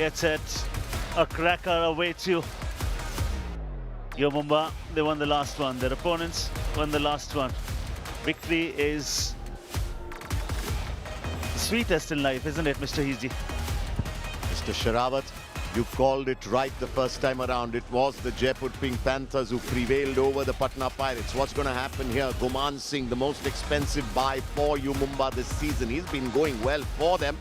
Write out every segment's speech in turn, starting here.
gets it. A cracker awaits you. U Mumba, they won the last one. Their opponents won the last one. Victory is the sweetest in life, isn't it, Mr. Hiji? Mr. Sherawat, you called it right the first time around. It was the Jaipur Pink Panthers who prevailed over the Patna Pirates. What's going to happen here? Guman Singh, the most expensive buy for U Mumba this season. He's been going well for them.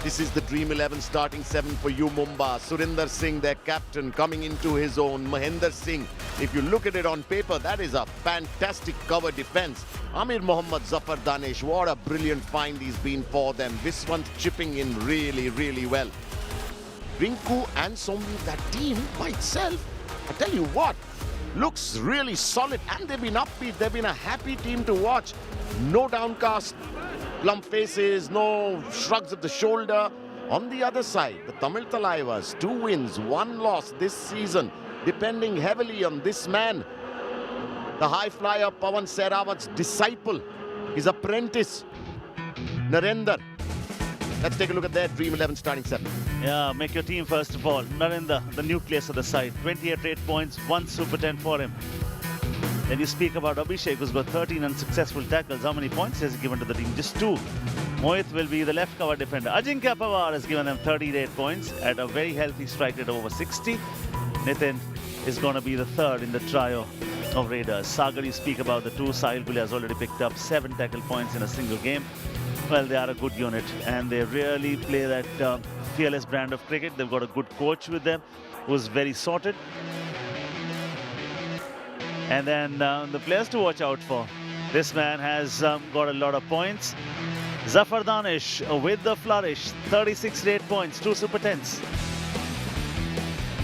This is the Dream 11 starting 7 for U Mumba. Surinder Singh, their captain, coming into his own. Mahendra Singh, if you look at it on paper, that is a fantastic cover defense. Amir Mohammad Zafar Danish, what a brilliant find he's been for them. Viswant chipping in really, really well. Rinku and Sombi, that team by itself, I tell you what, looks really solid, and they've been upbeat. They've been a happy team to watch. No downcast plump faces, no shrugs of the shoulder. On the other side, the Tamil Thalaivas, 2 wins, 1 loss this season, depending heavily on this man, the high flyer Pawan Sehrawat's disciple, his apprentice, Narendra. Let's take a look at their Dream 11 starting 7. Yeah, make your team first of all. Narendra, the nucleus of the side. 28 rate points, 1 Super 10 for him. Then you speak about Abhishek, who's got 13 unsuccessful tackles. How many points has he given to the team? Just 2. Mohit will be the left cover defender. Ajinkya Pawar has given them 38 points at a very healthy strike rate of over 60. Nitin is going to be the third in the trio of Raiders. Sagar, you speak about the 2. Sahil Bhule has already picked up 7 tackle points in a single game. Well, they are a good unit and they really play that fearless brand of cricket. They've got a good coach with them who's very sorted. And then the players to watch out for. This man has got a lot of points. Zafar Danish with the flourish. 36 rate points, 2 Super 10s.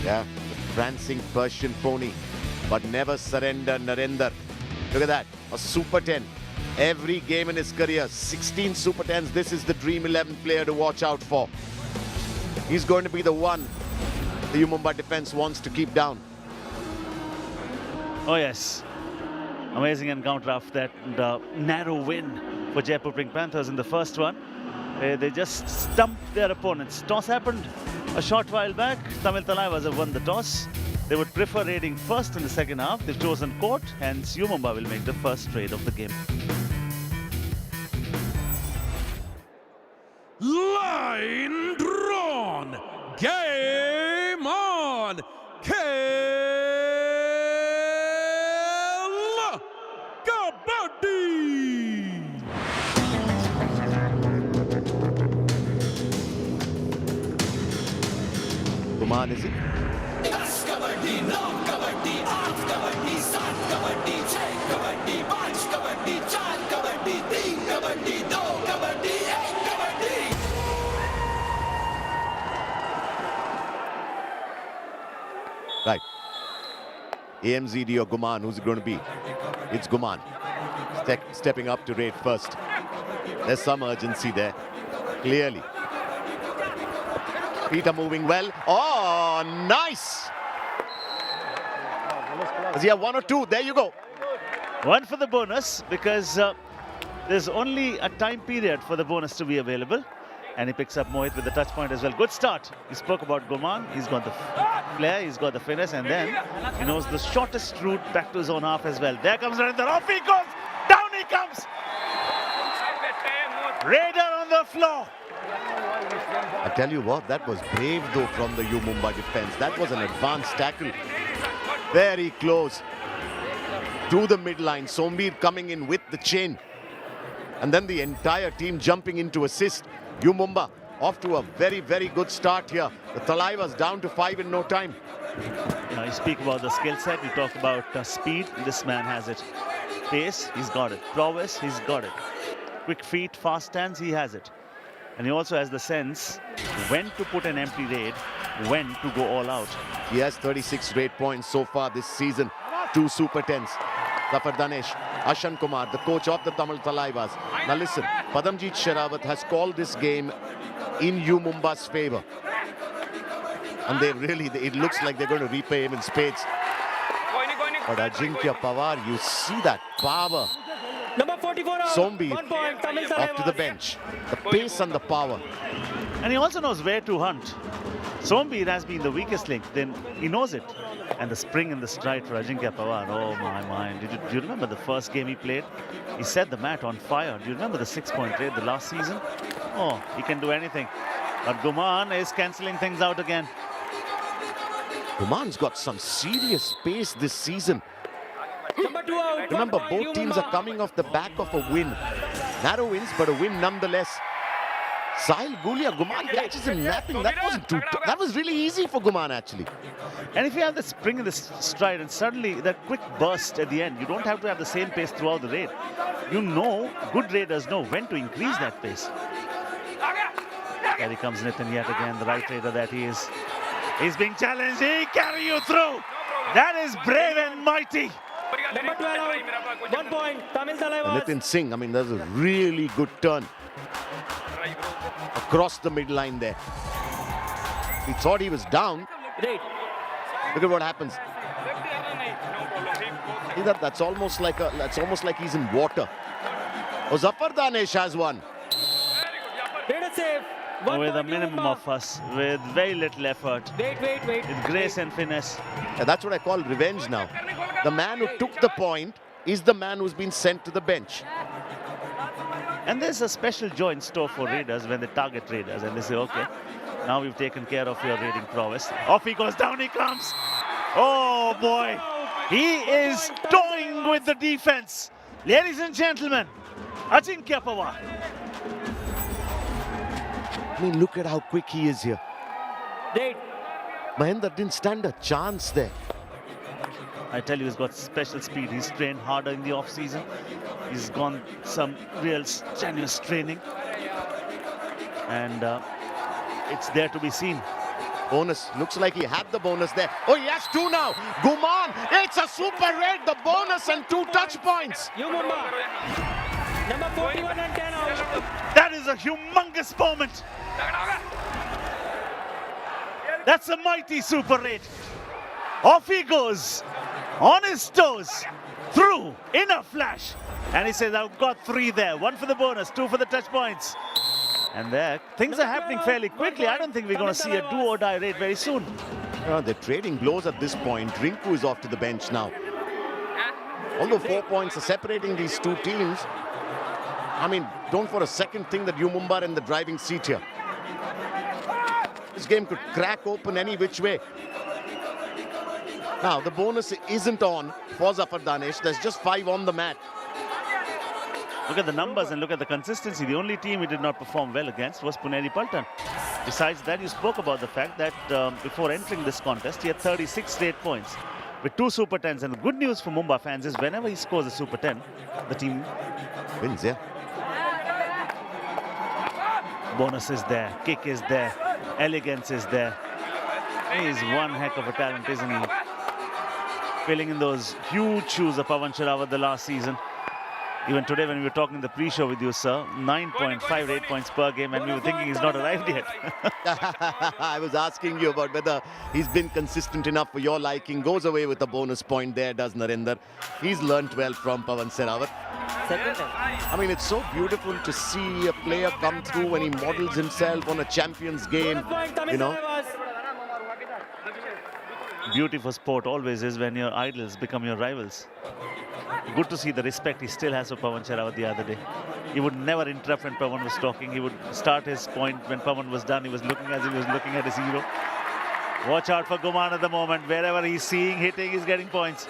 Yeah, the prancing Persian pony, but never surrender Narendra. Look at that, a Super 10. Every game in his career, 16 Super 10s. This is the Dream 11 player to watch out for. He's going to be the one the U Mumba defense wants to keep down. Oh yes, amazing encounter after that narrow win for Jaipur Pink Panthers in the first one. They just stumped their opponents. Toss happened a short while back. Tamil Thalaivas have won the toss. They would prefer raiding first in the second half. They've chosen court, hence U Mumba will make the first trade of the game. Line drawn. Game on. Kabaddi. Guman, is it? Kabaddi, no Kabaddi, 8 Kabaddi, 7 Kabaddi, 6 Kabaddi, 5 Kabaddi, 4 Kabaddi, 3 Kabaddi, 2 Kabaddi, 1 Kabaddi. Right. AMZD or Guman, who's it going to be? It's Guman. Stepping up to raid first. There's some urgency there, clearly. Feet are moving well. Oh, nice! Does he have 1 or 2? There you go. 1 for the bonus because there's only a time period for the bonus to be available. And he picks up Mohit with the touch point as well. Good start. He spoke about Guman. He's got the flair, he's got the finesse, and then he knows the shortest route back to his own half as well. There comes Narendra. Off he goes. Down he comes. Raider on the floor. I tell you what, that was brave though from the U Mumba defense. That was an advanced tackle. Very close to the midline. Sombir coming in with the chain. And then the entire team jumping in to assist. U Mumba off to a very, very good start here. The Thalaivas down to 5 in no time. Now you speak about the skill set. You talk about speed. This man has it. Pace, he's got it. Prowess, he's got it. Quick feet, fast hands, he has it. And he also has the sense when to put an empty raid, when to go all out. He has 36 raid points so far this season. 2 Super 10s. Zafar Danesh, Ashan Kumar, the coach of the Tamil Thalaivas. Now listen, Padamjeet Sherawat has called this game in U Mumba's favor. And they really, it looks like they're going to repay him in spades. But Ajinkya Pawar, you see that power. Number 44 Sombi 1 point, Tamil off to the Thalaivas. bench. The pace and the power. And he also knows where to hunt. Sombir has been the weakest link, then he knows it. And the spring in the stride for Ajinkya Pawar, oh my. Do you remember the first game he played? He set the mat on fire. Do you remember the 6-point raid the last season? Oh, he can do anything. But Guman is cancelling things out again. Guman's got some serious pace this season. Number 2 out. Remember, both teams are coming off the back of a win. Narrow wins, but a win nonetheless. Sahil Gulia, Guman catches him napping. That wasn't too tough. That was really easy for Guman, actually. And if you have the spring in the stride and suddenly that quick burst at the end, you don't have to have the same pace throughout the raid. You know, good raiders know when to increase that pace. Here he comes Nitin yet again, the right raider that he is. He's being challenged. He carry you through. That is brave and mighty. Number 12 out. 1 point. Tamil Thalaivas. Nitin Singh, I mean, that's a really good turn. Across the midline there. He thought he was down. Right. Look at what happens. See that? That's almost like he's in water. Oh, Zafar Danesh has one. Raider save. 1 With a point, U minimum Mumba. of us, with very little effort, Wait. with grace and finesse. Yeah, that's what I call revenge now. The man who took the point is the man who's been sent to the bench. And there's a special joy in store for raiders when they target raiders and they say, okay, now we've taken care of your raiding prowess. Off he goes, down he comes. Oh boy, he is toying with the defense. Ladies and gentlemen, Ajinkya Pawar. I mean, look at how quick he is here. Right. Mahendra didn't stand a chance there. I tell you, he's got special speed. He's trained harder in the off-season. He's gone some real strenuous training. And it's there to be seen. Bonus. Looks like he had the bonus there. Oh, he has 2 now. Guman. It's a super raid. The bonus and 2 touch points. U Mumba. Number 41 and 10 out. That is a humongous moment. That's a mighty super raid. Off he goes. On his toes. Through. In a flash. And he says, I've got 3 there. 1 for the bonus, 2 for the touch points. And there, things are happening fairly quickly. I don't think we're going to see a do-or-die raid very soon. They're trading blows at this point. Rinku is off to the bench now. Although 4 points are separating these 2 teams, I mean, don't for a second think that U Mumba are in the driving seat here. This game could crack open any which way. Now, the bonus isn't on for Zafar Danesh. There's just 5 on the mat. Look at the numbers and look at the consistency. The only team he did not perform well against was Puneri Paltan. Besides that, you spoke about the fact that before entering this contest, he had 36 straight points with 2 Super 10s. And the good news for Mumba fans is whenever he scores a Super 10, the team Wins, yeah. bonus is there, kick is there, elegance is there. He is one heck of a talent, isn't he? Filling in those huge shoes of Pawan Sherawat the last season. Even today when we were talking the pre-show with you, sir, 9.58 points per game, and we were thinking he's not arrived yet. I was asking you about whether he's been consistent enough for your liking. Goes away with a bonus point there, does Narendra. He's learnt well from Pawan Sherawat. Second time. I mean, it's so beautiful to see a player come through when he models himself on a champion's game. Point, Tamil You know, Thalaivas. Beauty for sport always is when your idols become your rivals. Good to see the respect he still has for Pawan Sherawat the other day. He would never interrupt when Pawan was talking. He would start his point when Pawan was done. He was looking as if he was looking at his hero. Watch out for Guman at the moment. Wherever he's seeing hitting, he's getting points.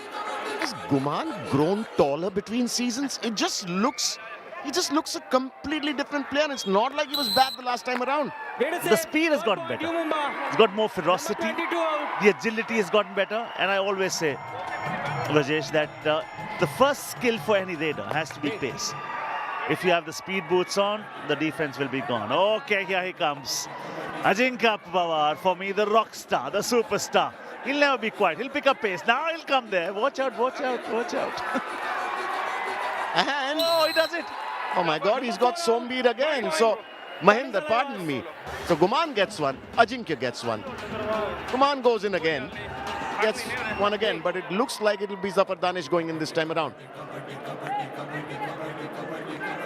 has Guman grown taller between seasons? He just looks a completely different player. It's not like he was bad the last time around. The speed has gotten better. He's got more ferocity. The agility has gotten better. And I always say, Rajesh, that the first skill for any raider has to be pace. If you have the speed boots on, the defense will be gone. Okay, here he comes. Ajinkya Pawar, for me, the rock star, the superstar. He'll never be quiet. He'll pick up pace. Now he'll come there. Watch out, watch out, watch out. And Oh, he does it. oh my God, he's got Sombir again. So Mahendra, pardon me. So Guman gets one, Ajinkya gets one. Guman goes in again, gets one again, but it looks like it'll be Zafar Danesh going in this time around.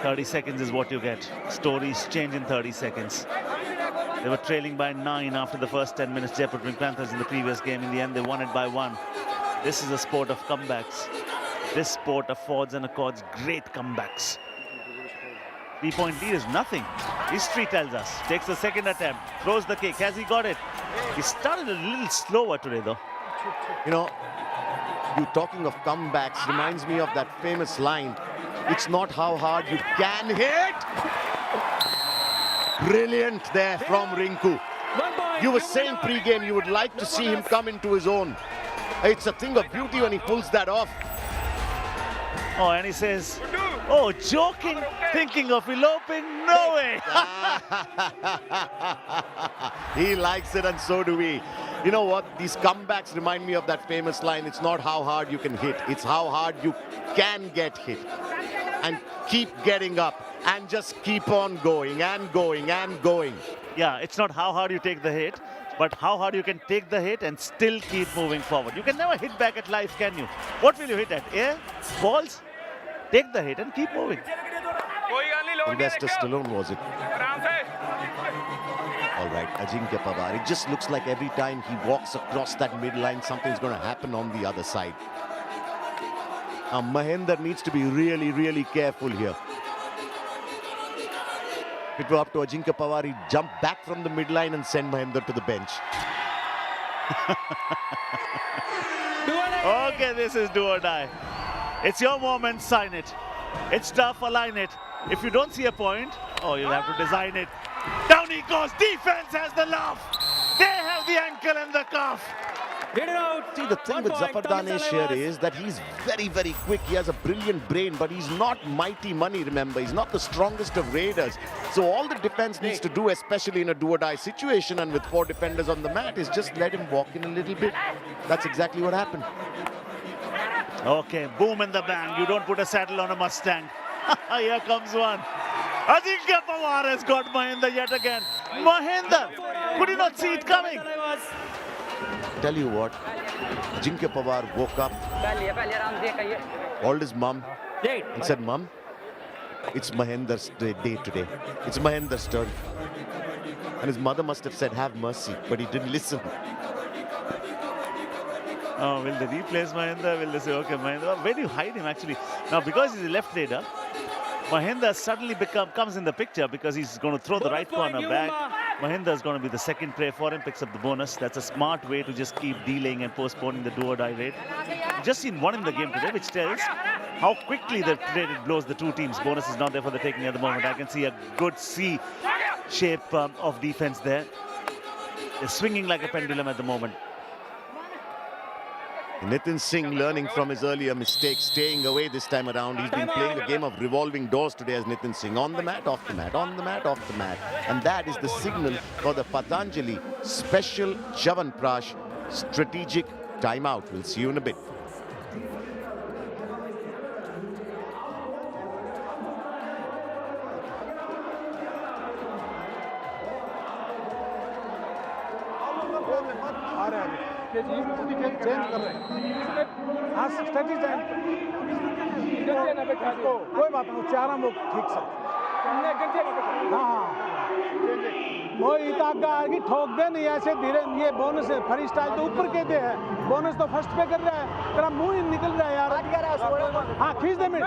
30 seconds is what you get. Stories change in 30 seconds. They were trailing by 9 after the first 10 minutes. Jaipur Pink Panthers in the previous game. In the end, they won it by 1. This is a sport of comebacks. This sport affords and accords great comebacks. 3-point lead is nothing. History tells us. Takes the second attempt. Throws the kick. Has he got it? He started a little slower today, though. You know, you talking of comebacks reminds me of that famous line. It's not how hard you can hit. Brilliant there from Rinku. You were saying pre-game you would like to see him come into his own. It's a thing of beauty when he pulls that off. Oh, and he says, oh, joking, thinking of eloping, no way. He likes it and so do we. You know what? These comebacks remind me of that famous line. It's not how hard you can hit. It's how hard you can get hit. And keep getting up and just keep on going and going and going. Yeah, it's not how hard you take the hit, but how hard you can take the hit and still keep moving forward. You can never hit back at life, can you? What will you hit at? Air? Balls? Take the hit and keep moving. Sylvester Stallone, was it? All right, Ajinkya Pawar. It just looks like every time he walks across that midline, something's going to happen on the other side. Mahender needs to be really, really careful here. If it were up to Ajinkya Pawar, he'd jump back from the midline and send Mahender to the bench. Okay, this is do or die. It's your moment, sign it. It's tough, align it. If you don't see a point, oh, you'll have to design it. Down he goes, defense has the laugh. They have the ankle and the calf. Get it out. See, the thing with Zafar Danesh here is that he's very, very quick. He has a brilliant brain, but he's not mighty money, remember. He's not the strongest of raiders. So all the defense needs to do, especially in a do-or-die situation and with 4 defenders on the mat, is just let him walk in a little bit. That's exactly what happened. Okay, boom and the bang. You don't put a saddle on a Mustang. Here comes one. Ajinkya Pawar has got Mahender yet again. Mahender! Could you not see it coming? Tell you what, Ajinkya Pawar woke up, called his mum and said, Mum, it's Mahender's day today. It's Mahender's turn. And his mother must have said, have mercy, but he didn't listen. Oh, will they replace Mahender? Will they say, okay, Mahender? Where do you hide him actually? Now, because he's a left raider, Mahender suddenly comes in the picture because he's going to throw the right corner back. Mahender is going to be the second prey for him, picks up the bonus. That's a smart way to just keep delaying and postponing the do-or-die raid. Just seen one in the game today, which tells how quickly the raid blows the two teams. Bonus is not there for the taking at the moment. I can see a good C shape of defense there. They're swinging like a pendulum at the moment. Nitin Singh learning from his earlier mistakes, staying away this time around. He's been playing a game of revolving doors today as Nitin Singh. On the mat, off the mat, on the mat, off the mat. And that is the signal for the Patanjali special Chyawanprash strategic timeout. We'll see you in a bit. कोई बात नहीं चारा मुख ठीक से हाँ वो इताका आगे ठोक दे नहीं ऐसे धीरे ये बोनस है फ्री स्टाइल तो ऊपर के दे है बोनस तो फर्स्ट पे कर रहा है तेरा मुंह ही निकल रहा है यार हाँ खींच दे मिनट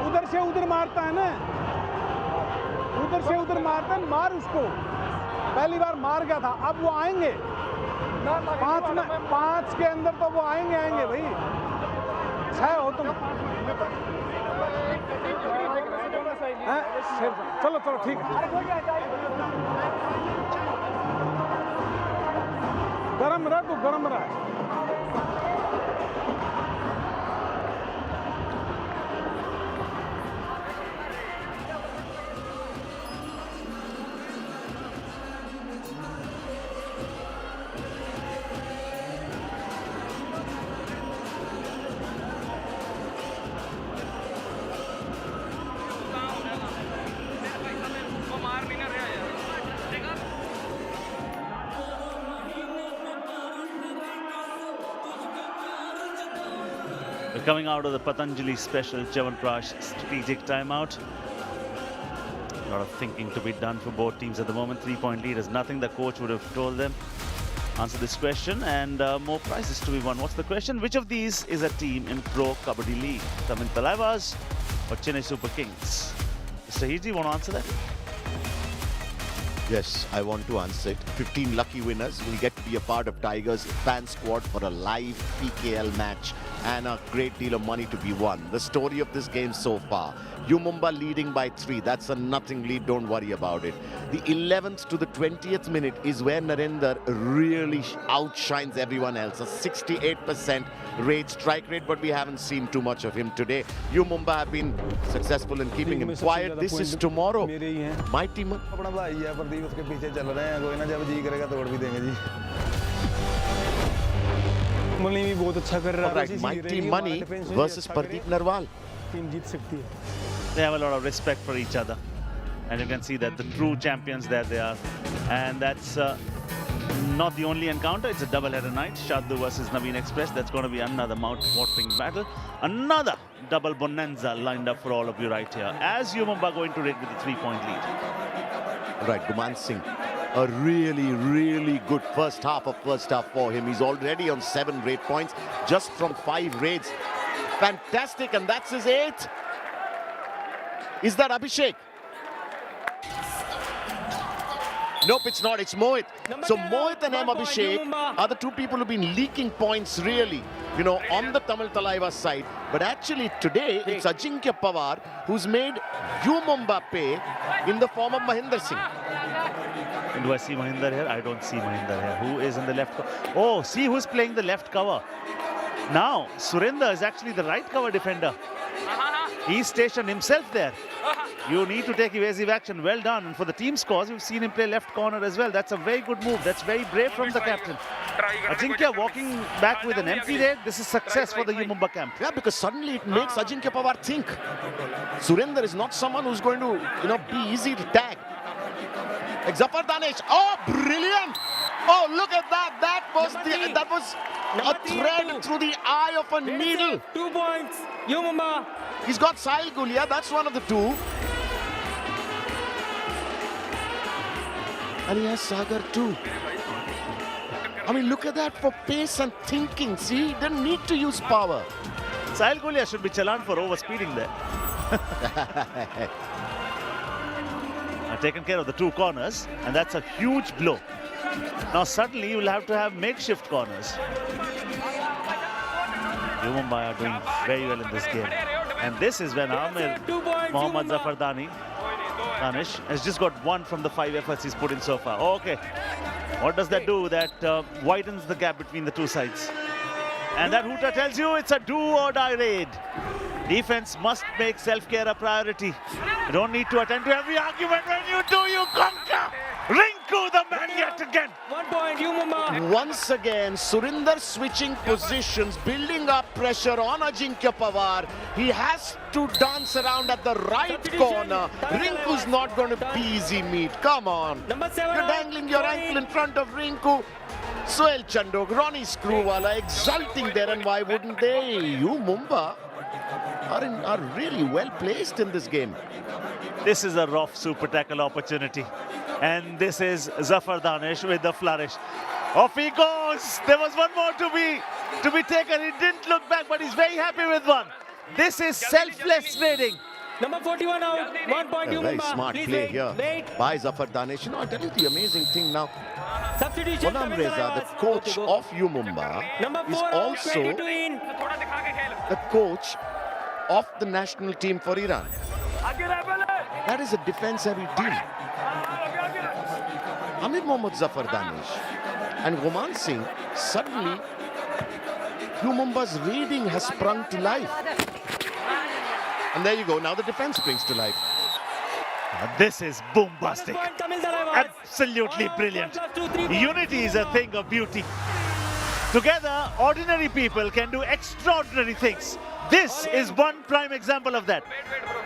उधर से उधर मारता है ना उधर से उधर मारता है मार उसको पहली बार मार गया था अब वो आएंगे 5 के अंदर तो वो आएंगे भाई 6 हो तुम चलो चलो ठीक है गरम रह तू गरम रह Coming out of the Patanjali special Chyawanprash strategic timeout. A lot of thinking to be done for both teams at the moment. 3-point lead is nothing the coach would have told them. Answer this question and more prizes to be won. What's the question? Which of these is a team in Pro Kabaddi League? Tamil Thalaivas or Chennai Super Kings? Mr. Hiji, want to answer that? Yes, I want to answer it. 15 lucky winners will get to be a part of Tigers fan squad for a live PKL match and a great deal of money to be won. The story of this game so far. U Mumba leading by 3. That's a nothing lead. Don't worry about it. The 11th to the 20th minute is where Narendra really outshines everyone else. A 68% strike rate, but we haven't seen too much of him today. U Mumba have been successful in keeping him quiet. This is tomorrow. Mighty Man. अपना भाई है प्रदीप उसके पीछे चल रहे हैं कोई ना जब जी करेगा तोड़ भी देंगे जी मनी भी बहुत अच्छा कर रहा है Mighty Money versus Pradeep Narwal. Team जीत सकती है They have a lot of respect for each other. And you can see that the true champions there they are. And that's not the only encounter. It's a double-header night. Shaddu versus Naveen Express. That's going to be another mouth-watering battle. Another double bonanza lined up for all of you right here. As U Mumba going to rig with a 3-point lead. Right, Guman Singh. A really, really good first half for him. He's already on 7 raid points just from 5 raids. Fantastic, and that's his 8th. Is that Abhishek? Nope, it's not. It's Mohit. So Mohit and M. Abhishek are the two people who've been leaking points really, you know, on the Tamil Thalaivas side. But actually today, it's Ajinkya Pawar who's made U Mumba pay in the form of Mahinder Singh. And do I see Mahinder here? I don't see Mahinder here. Who is in the left cover? Oh, see who's playing the left cover. Now, Surinder is actually the right cover defender. He's stationed himself there. You need to take evasive action. Well done. And for the team's cause, we've seen him play left corner as well. That's a very good move. That's very brave from the captain. Ajinkya walking back with an empty raid. This is success for the U Mumba camp. Yeah, because suddenly it makes Ajinkya Pawar think. Surinder is not someone who's going to, you know, be easy to tag. Like Zafar Danesh. Oh, brilliant! Oh, look at that. That was a thread through the eye of a needle. 2 points. U Mumba. He's got Sahil Gulia. That's one of the two. And he has Sagar too. I mean, look at that for pace and thinking. See, he didn't need to use power. Sahil Gulia should be challaned for overspeeding there. Taken care of the 2 corners, and that's a huge blow. Now suddenly you will have to have makeshift corners. U Mumba are doing very well in this game. And this is when Amir Mohammad Zafar Danish has just got 1 from the 5 efforts he's put in so far. Okay, what does that do? That widens the gap between the 2 sides. And that hooter tells you it's a do-or-die raid. Defense must make self-care a priority. You don't need to attend to every argument. When you do, you conquer. Rinku, the man, yet again. 1 point, U Mumba. Once again, Surinder switching positions, building up pressure on Ajinkya Pawar. He has to dance around at the right corner. Rinku's not going to be easy meat. Come on. Number 7. You're dangling your ankle in front of Rinku. Sohail Chandok, Ronnie Screwwala exulting there, and why wouldn't they? U Mumba are really well placed in this game. This is a rough super tackle opportunity. And this is Zafar Danish with the flourish. Off he goes. There was one more to be taken. He didn't look back, but he's very happy with one. This is selfless raiding. Number 41 out. 1 point, U Mumba. Very smart Please play wait, here wait. by Zafar Danish. You know, I'll tell you the amazing thing now. Substitution. Onam Reza, the coach of U Mumba, is also the coach of the national team for Iran. That is a defense-heavy team. Amir Mohammad Zafar Danish and Guman Singh, suddenly U Mumba's raiding has sprung to life. And there you go, now the defense springs to life. This is bombastic. Absolutely brilliant. Unity is a thing of beauty. Together, ordinary people can do extraordinary things. This is one prime example of that.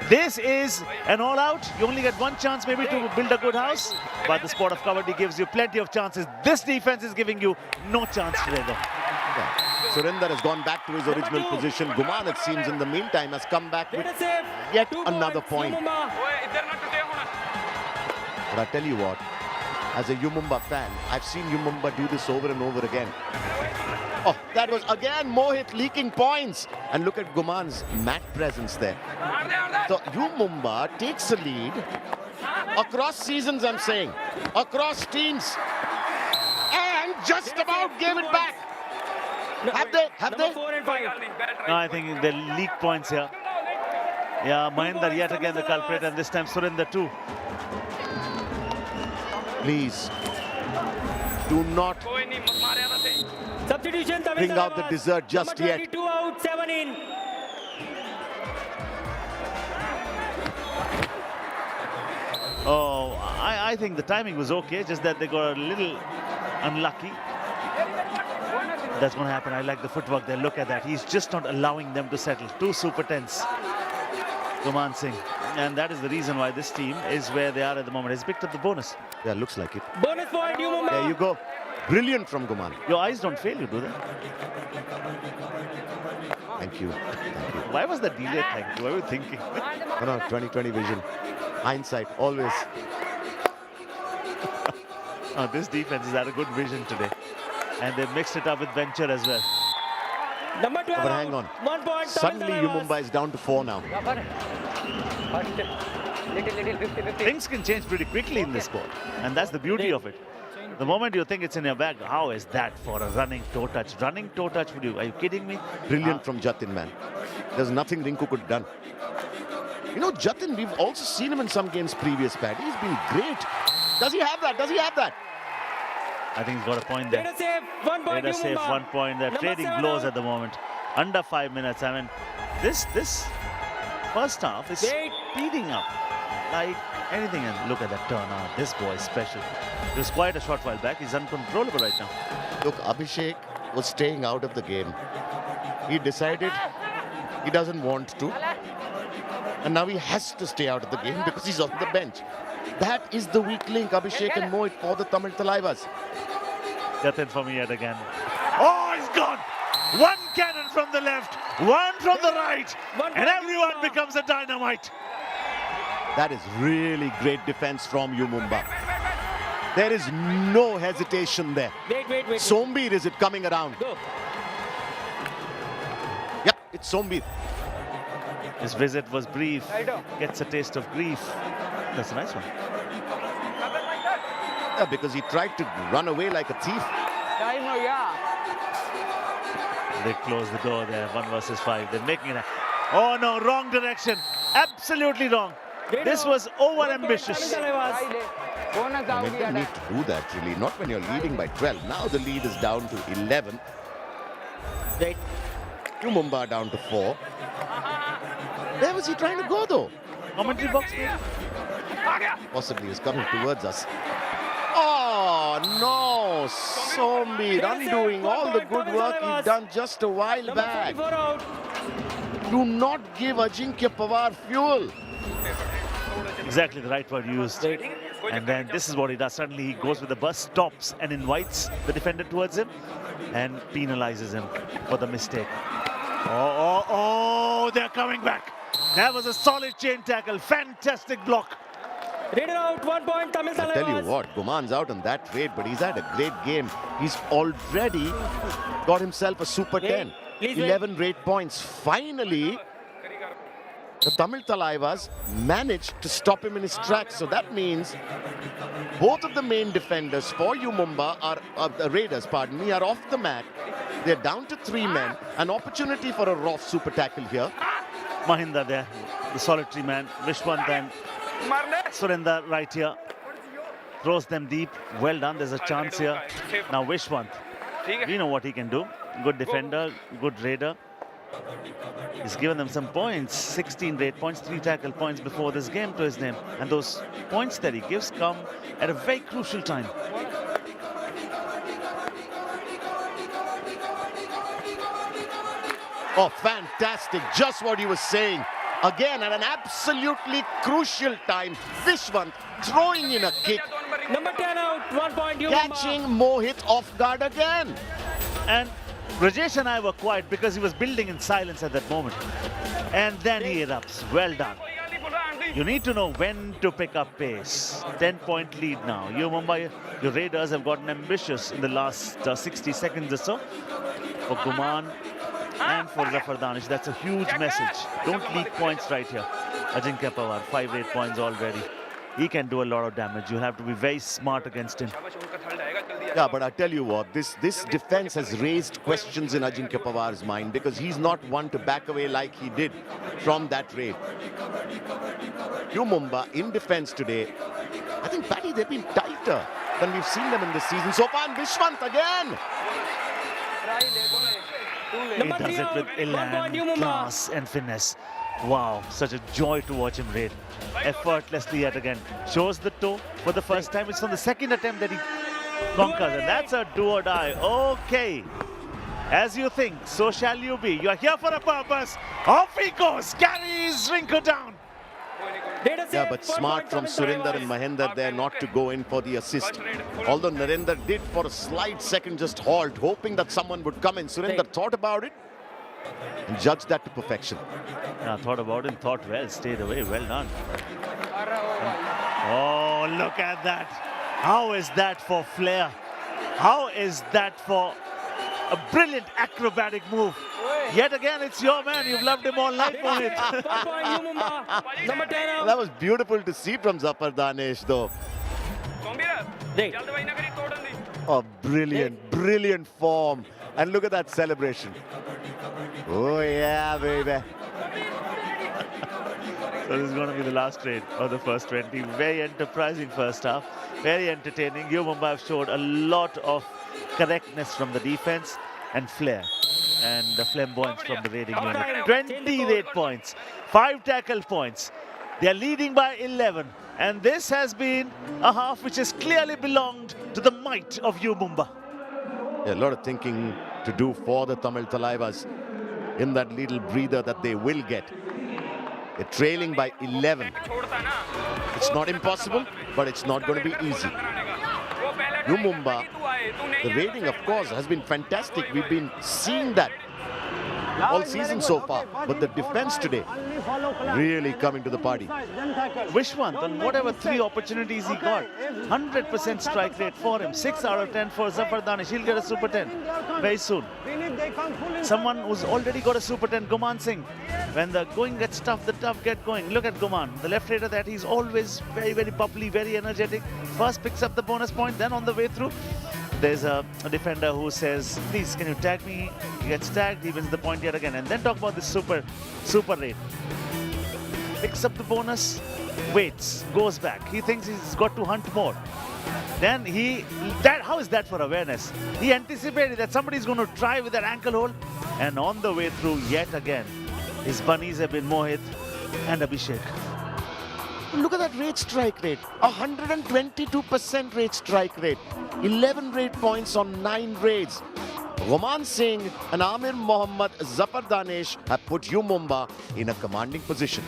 This is an all-out. You only get 1 chance maybe to build a good house, but the sport of Kabaddi gives you plenty of chances. This defense is giving you no chance, Fredo. Yeah. Surinder has gone back to his original position. Guman, it seems, in the meantime, has come back with yet another point. But I tell you what, as a U Mumba fan, I've seen U Mumba do this over and over again. Oh, that was again Mohit leaking points. And look at Guman's mat presence there. So U Mumba takes a lead across seasons, I'm saying, across teams, and just about gave it back. Have they? Have they? No, I think they leak points here. Yeah, Mahinder yet again the culprit, and this time Surinder too. Please, do not Substitution, Tamil bring out the Thalaivas. dessert just Number yet. 22 out, 7 in. Oh, I think the timing was okay, just that they got a little unlucky. That's going to happen. I like the footwork there. Look at that. He's just not allowing them to settle. Two super tense. Guman Singh. And that is the reason why this team is where they are at the moment. He's picked up the bonus. Yeah, looks like it. Bonus point, U Mumba. There you go. Brilliant from Guman. Your eyes don't fail you, do they? Thank you. Thank you. Why was that delay? Thank you. What were you thinking? No, 2020 vision. Hindsight, always. Oh, this defense has had a good vision today. And they mixed it up with venture as well. Number 12 But hang on. 1 point, Tamil Suddenly, U Thalaivas. Mumba is down to 4 now. Things can change pretty quickly in this sport. And that's the beauty of it. The moment you think it's in your bag, how is that for a running toe touch? Running toe touch, are you kidding me? Brilliant from Jatin, man. There's nothing Rinku could have done. You know, Jatin, we've also seen him in some games previous, Paddy. He's been great. Does he have that? Does he have that? I think he's got a point there. Data save, 1 point, Data U save, Mumba. 1 point. They're Number trading 7 blows out. at the moment. Under 5 minutes. I mean, this first half is Wait. speeding up like anything. And look at that turn. This boy is special. He was quite a short while back. He's uncontrollable right now. Look, Abhishek was staying out of the game. He decided he doesn't want to. And now he has to stay out of the game because he's on the bench. That is the weak link, Abhishek and Mohit, for the Tamil Thalaivas. Jatin for me yet again. Oh, he's gone! One cannon from the left, one from the right, and everyone becomes a dynamite. That is really great defense from U Mumba. There is no hesitation there. Wait. Sombir is it coming around? Go. Yep, it's Sombir. His visit was brief. Gets a taste of grief. That's a nice one. Yeah, because he tried to run away like a thief. They close the door there, 1 versus 5. They're making it. Oh no, wrong direction. Absolutely wrong. This was over ambitious. Tamil Thalaivas. I mean, they need to do that really, not when you're leading by 12. Now the lead is down to 11. Wait. U Mumba down to 4. Where was he trying to go though? Commentary box. Possibly he's coming towards us. Oh no, Sombir undoing all the good work he'd done just a while Number back. 44 out. Do not give Ajinkya Pawar fuel. Exactly the right word used. And then this is what he does. Suddenly he goes with the bus, stops and invites the defender towards him and penalizes him for the mistake. Oh, they're coming back. That was a solid chain tackle. Fantastic block. Raider out, 1 point, Tamil I tell you Thalaivas. what, Guman's out on that trade, but he's had a great game. He's already got himself a Super 10. Please wait. 11 rate points. Finally, the Tamil Thalaivas managed to stop him in his tracks. So that means both of the main defenders for U Mumba are the Raiders, pardon me, are off the mat. They're down to 3 men. An opportunity for a rough super tackle here. Mahinder there, the solitary man. Vishwant and Surinder right here. Throws them deep. Well done. There's a chance here. Now Vishwant. We know what he can do. Good defender, good raider. He's given them some points. 16 rate points, 3 tackle points before this game to his name. And those points that he gives come at a very crucial time. Oh, fantastic. Just what he was saying. Again, at an absolutely crucial time, Vishwant throwing in a kick, Number 10 out, 1 point, U Mumba. catching Mohit off guard again. And Rajesh and I were quiet because he was building in silence at that moment. And then he erupts. Well done. You need to know when to pick up pace. 10-point lead now. U Mumba, your Raiders have gotten ambitious in the last 60 seconds or so. For Guman and for Zafar Danish. That's a huge message. Don't leak points right here. Ajinkya Pawar, 5-8 points already. He can do a lot of damage. You'll have to be very smart against him. Yeah, but I tell you what, this defense has raised questions in Ajinkya Pawar's mind because he's not one to back away like he did from that raid. U Mumba in defense today. I think, Paddy, they've been tighter than we've seen them in this season so far. And Vishwant again. He does it with elan, class and finesse. Wow, such a joy to watch him raid. Effortlessly yet again. Shows the toe for the first time. It's on the second attempt that he conquers. And that's a do or die. Okay. As you think, so shall you be. You are here for a purpose. Off he goes. Carries Rinko down. Yeah, but smart from Surinder and Mahender there not to go in for the assist. Although Narendra did for a slight second just halt, hoping that someone would come in. Surinder thought about it and judged that to perfection. Yeah, thought about it, thought well, stayed away. Well done. Oh, look at that. How is that for flair? How is that for a brilliant acrobatic move? Yet again, it's your man. You've loved him all night, Mohit. That was beautiful to see from Zafar Danish, though. Oh, brilliant, brilliant form. And look at that celebration. Oh, yeah, baby. So this is going to be the last trade of the first 20. Very enterprising first half. Very entertaining. U Mumba have showed a lot of correctness from the defense and flair. And the flamboyance from the raiding unit. 28 points. 5 tackle points. They are leading by 11. And this has been a half which has clearly belonged to the might of U Mumba. Yeah, a lot of thinking to do for the Tamil Thalaivas in that little breather that they will get. They're trailing by 11. It's not impossible, but it's not going to be easy. U Mumba, the raiding, of course, has been fantastic. We've been seeing that all season so far. But the defense today really coming to the party. Vishwant, on whatever 3 opportunities he got, 100% strike rate for him. 6 out of 10 for Zafar Danish. He'll get a Super 10 very soon. Someone who's already got a Super 10, Guman Singh. When the going gets tough, the tough get going. Look at Guman, the left raider that he's always very, very bubbly, very energetic. First picks up the bonus point, then on the way through, there's a defender who says, please, can you tag me? He gets tagged, he wins the point yet again. And then talk about this super raid. Picks up the bonus, waits, goes back. He thinks he's got to hunt more. Then how is that for awareness? He anticipated that somebody's going to try with that ankle hold. And on the way through, yet again, his bunnies have been Mohit and Abhishek. Look at that raid strike rate. 122% raid strike rate. 11 raid points on 9 raids. Roman Singh and Amir Mohammad Zafar Danish have put U Mumba in a commanding position.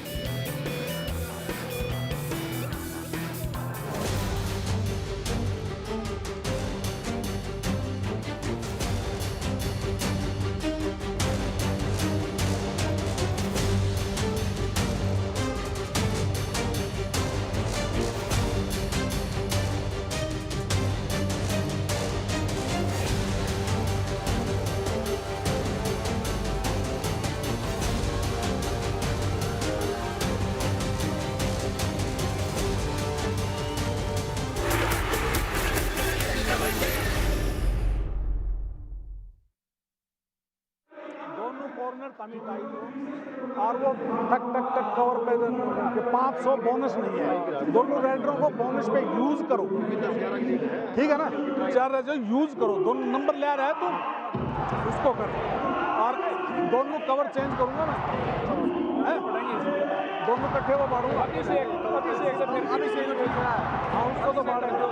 Corner Tamil tight हो और वो टक टक टक cover पे 500 bonus नहीं है दोनों रेडरों को बोनस पे यूज करो ठीक है ना 4 रेडर यूज करो दोनों नंबर ले रहा है तुम उसको कर और दोनों कवर चेंज करूंगा ना दोनों इकट्ठे वो बांटूंगा अभी से हां उसको तो बांटेंगे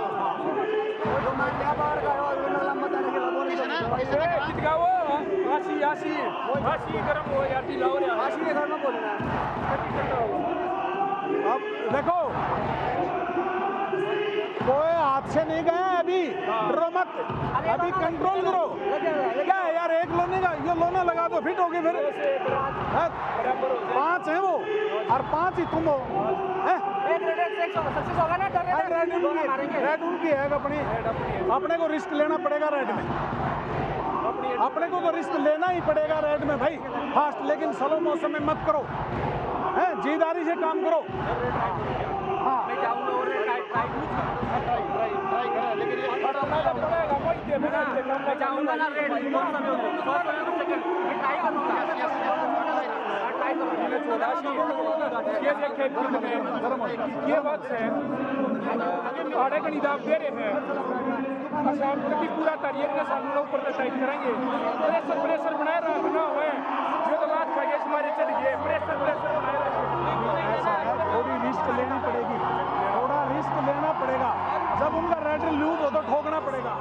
जो मैं क्या बाहर गया और वो नाम बताने के लिए कित गाओ आशी गरम हो याती लाओ रे आशी के घर में बोलना अब देखो कोई हाथ से नहीं गया अभी, डरो मत, अभी कंट्रोल करो। क्या है यार, एक लोने का ये लोना लगा दो, फिट होगी फिर। 5 है वो और 5 ही तुम हो। रेड उनकी है अपनी, अपने को रिस्क लेना पड़ेगा रेड में, अपने को तो रिस्क लेना ही पड़ेगा रेड में भाई, फास्ट, लेकिन स्लो मौसम में मत करो, हैं, जीदारी से काम करो। हाँ ये बात है, आड़े का निदाब दे रहे हैं, पूरा करियर के सामने लोग प्रोटोटाइप करेंगे, प्रेशर बनाए रखना हुआ है, जो तो बात का ये हमारे चल गए, प्रेशर बनाए रखना, थोड़ी रिस्क लेनी पड़ेगी, थोड़ा रिस्क लेना पड़ेगा, जब उनका रेड लूज हो तो ठोकना पड़ेगा।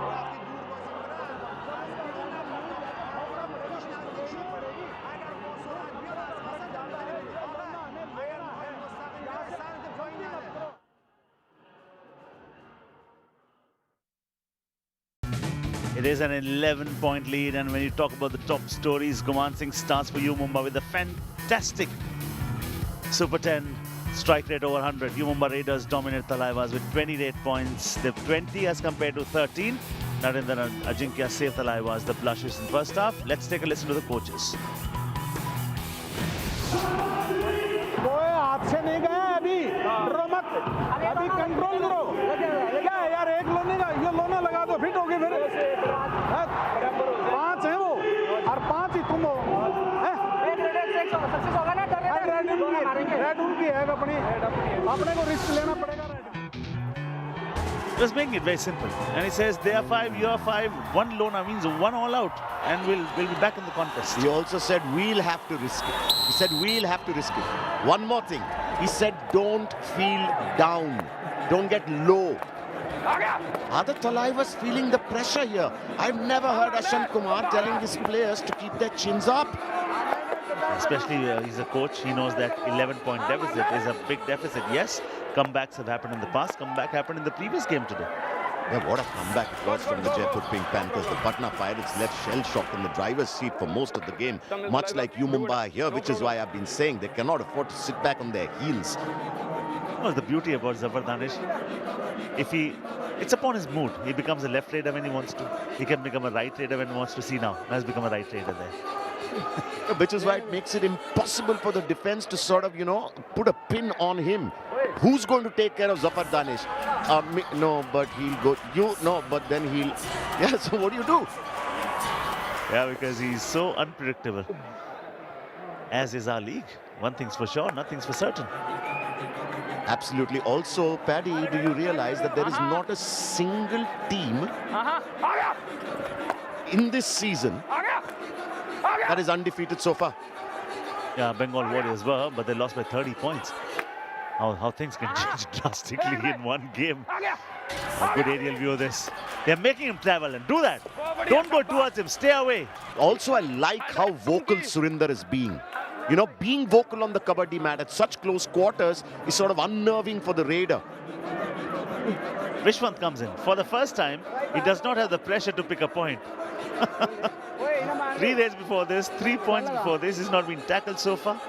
It is an 11-point lead, and when you talk about the top stories, Guman Singh starts for U Mumba with a fantastic Super 10 strike rate over 100. U Mumba Raiders dominate Thalaivas with 28 points. They've 20 as compared to 13. Narendra Ajinkya saved Thalaivas the blushes in first half. Let's take a listen to the coaches. कोई हाथ से नहीं गया अभी, डरो मत, अभी control करो। क्या है यार, एक लोने का ये लोना लगा दो, फिट होगी फिर। 5 है वो और 5 ही तुम हो। रेड उनकी है अपनी, अपने को रिस्क लेना पड़ेगा red. Just making it very simple. And he says, they are 5, you are 5. One lona means 1 all out. And we'll be back in the contest. He also said, we'll have to risk it. He said, we'll have to risk it. One more thing. He said, don't feel down. Don't get low. Are the Thalaivas feeling the pressure here? I've never heard Ashant Kumar telling his players to keep their chins up. Especially he's a coach. He knows that 11-point deficit is a big deficit. Yes, comebacks have happened in the past. Comeback happened in the previous game today. Yeah, what a comeback it was from the Jaipur Pink Panthers. The Patna Pirates left shell-shocked in the driver's seat for most of the game. Much like U Mumba here, which is why I've been saying they cannot afford to sit back on their heels. What's the beauty about Zafar Danish? It's upon his mood. He becomes a left raider when he wants to. He can become a right raider when he wants to. See now has become a right raider there. Which is why it makes it impossible for the defense to sort of, put a pin on him. Who's going to take care of Zafar Danish? No, but he'll go. But then he'll. Yeah, so what do you do? Yeah, because he's so unpredictable. As is our league. One thing's for sure, nothing's for certain. Absolutely. Also, Paddy, do you realize that there is not a single team in this season that is undefeated so far? Yeah, Bengal Warriors were, but they lost by 30 points. How things can change drastically in one game. A good aerial view of this. They're making him travel, and do that. Don't go towards him, stay away. Also, I like how vocal Surinder is being. Being vocal on the Kabaddi mat at such close quarters is sort of unnerving for the Raider. Vishwant comes in. For the first time, he does not have the pressure to pick a point. 3 days before this, 3 points before this, he's not been tackled so far.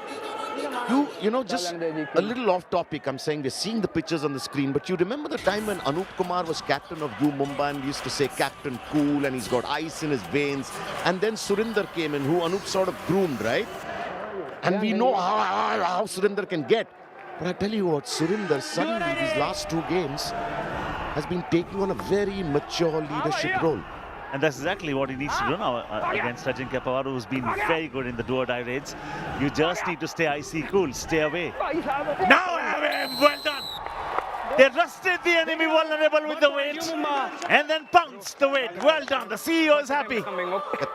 Just a little off topic, I'm saying we're seeing the pictures on the screen, but you remember the time when Anup Kumar was captain of U Mumba and we used to say Captain Cool and he's got ice in his veins, and then Surinder came in, who Anup sort of groomed, right? And we know how Surinder can get. But I tell you what, Surinder suddenly these last 2 games has been taking on a very mature leadership role. And that's exactly what he needs to do now against Ajinkya Pawar, who's been very good in the do-or-die raids. You just need to stay icy cool, stay away. Now have him! Well done! They rusted the enemy vulnerable with the weight and then pounced the weight. Well done. The CEO is happy.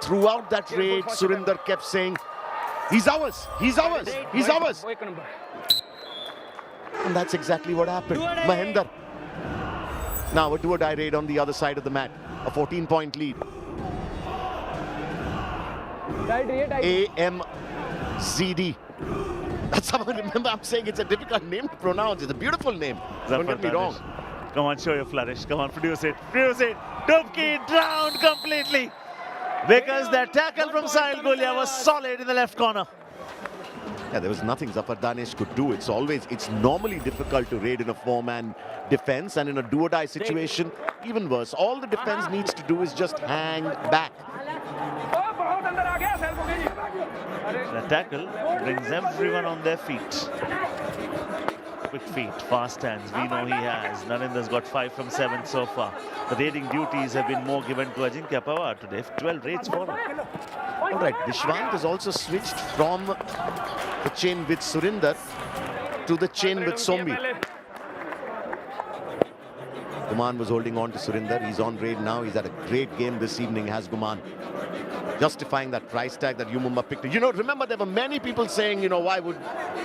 Throughout that raid, Surinder kept saying, he's ours, he's ours, he's ours. And that's exactly what happened. Mahender. Now a do-or-die raid on the other side of the mat. A 14-point lead. AMZD. That's how I remember. I'm saying it's a difficult name to pronounce. It's a beautiful name. Don't get me wrong. Come on, show your flourish. Come on, produce it. Produce it. Dubki drowned completely. Because that tackle from Sahil Gulia was solid in the left corner. Yeah, there was nothing Zafar Danish could do. It's normally difficult to raid in a four-man defense, and in a do-or-die situation, even worse. All the defense needs to do is just hang back. The tackle brings everyone on their feet. Quick feet, fast hands, we know he has. Narendra's got 5 from 7 so far. The raiding duties have been more given to Ajinkya Pawar today. 12 raids for him. All right, Vishwant has also switched from the chain with Surinder to the chain with Sombi. Guman was holding on to Surinder. He's on raid now. He's had a great game this evening, has Guman. Justifying that price tag that U Mumba picked. You know, remember there were many people saying, you know, why would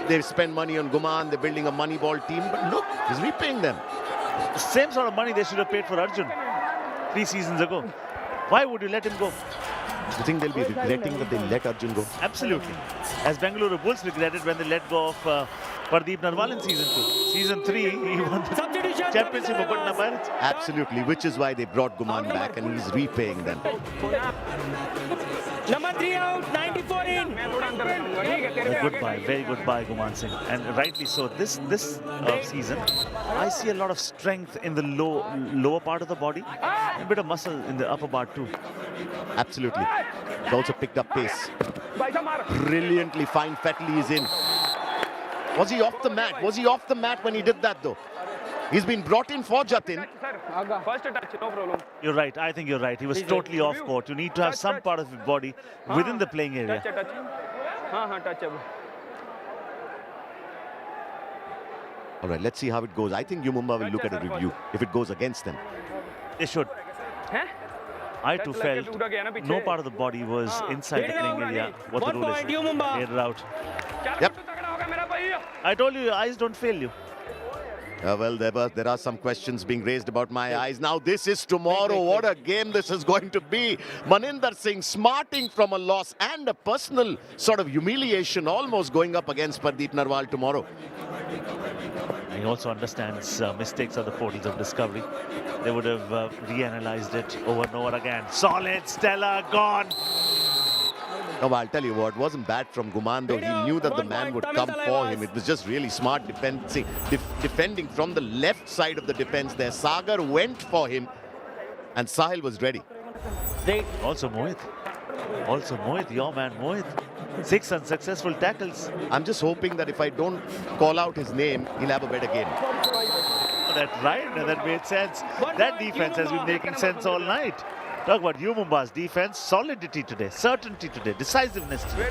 they spend money on Guman? They're building a money ball team. But look, he's repaying them. The same sort of money they should have paid for Arjun 3 seasons ago. Why would you let him go? You think they'll be regretting that they let Arjun go? Absolutely. As Bengaluru Bulls regretted when they let go of Pardeep Narwal in season 2. Season 3, he won the championship of Patna Pirates. Absolutely, which is why they brought Guman back, and he's repaying them. Number 3 out, 94 in. Very good buy, Guman Singh, and rightly so. This season, I see a lot of strength in the lower part of the body, and a bit of muscle in the upper part too. Absolutely. He's also picked up pace. Brilliantly fine Fetley is in. Was he off the mat? Was he off the mat when he did that though? He's been brought in for Jatin. First touch, no problem. You're right. I think you're right. He was totally off court. You need to have some part of his body within the playing area. Touch. All right, let's see how it goes. I think U Mumba will look at a review if it goes against them. They should. I too felt no part of the body was inside the playing area. What the rule is. Cleared it out. Yep. I told you, your eyes don't fail you. Well, there are some questions being raised about my eyes. Now, this is tomorrow. What a game this is going to be. Maninder Singh smarting from a loss and a personal sort of humiliation, almost going up against Pardeep Narwal tomorrow. He also understands mistakes of the portals of discovery. They would have reanalyzed it over and over again. Solid, stellar, gone. No, I'll tell you what, it wasn't bad from Guman though. He knew that the man would come for him. It was just really smart defending from the left side of the defense there. Sagar went for him and Sahil was ready. Also Mohit, your man Mohit. 6 unsuccessful tackles. I'm just hoping that if I don't call out his name, he'll have a better game. That's right, and that made sense. That defense has been making sense all night. Talk about U Mumba's defense, solidity today, certainty today, decisiveness today.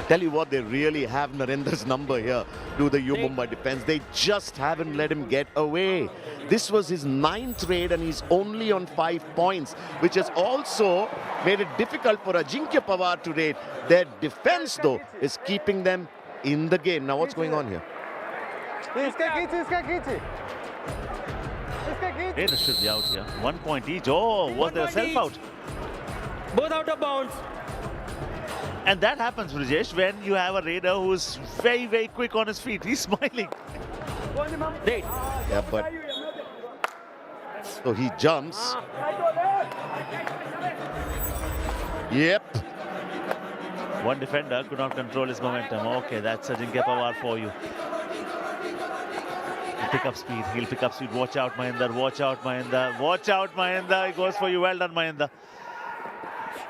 Tell you what, they really have Narendra's number here to the U Mumba defense. They just haven't let him get away. This was his 9th raid and he's only on 5 points, which has also made it difficult for Ajinkya Pawar to raid. Their defense, though, is keeping them in the game. Now, what's going on here? Raiders should be out here. 1 point each. Oh, was there a self-out? Both out of bounds. And that happens, Brijesh, when you have a raider who's very, very quick on his feet. He's smiling. Yeah, but... So he jumps. Yep. One defender could not control his momentum. Okay, that's Ajinkya Pawar for you. He'll pick up speed. He'll pick up speed. Watch out, Mahinder. Watch out, Mahinder. Watch out, Mahinder. He goes for you. Well done, Mahinder.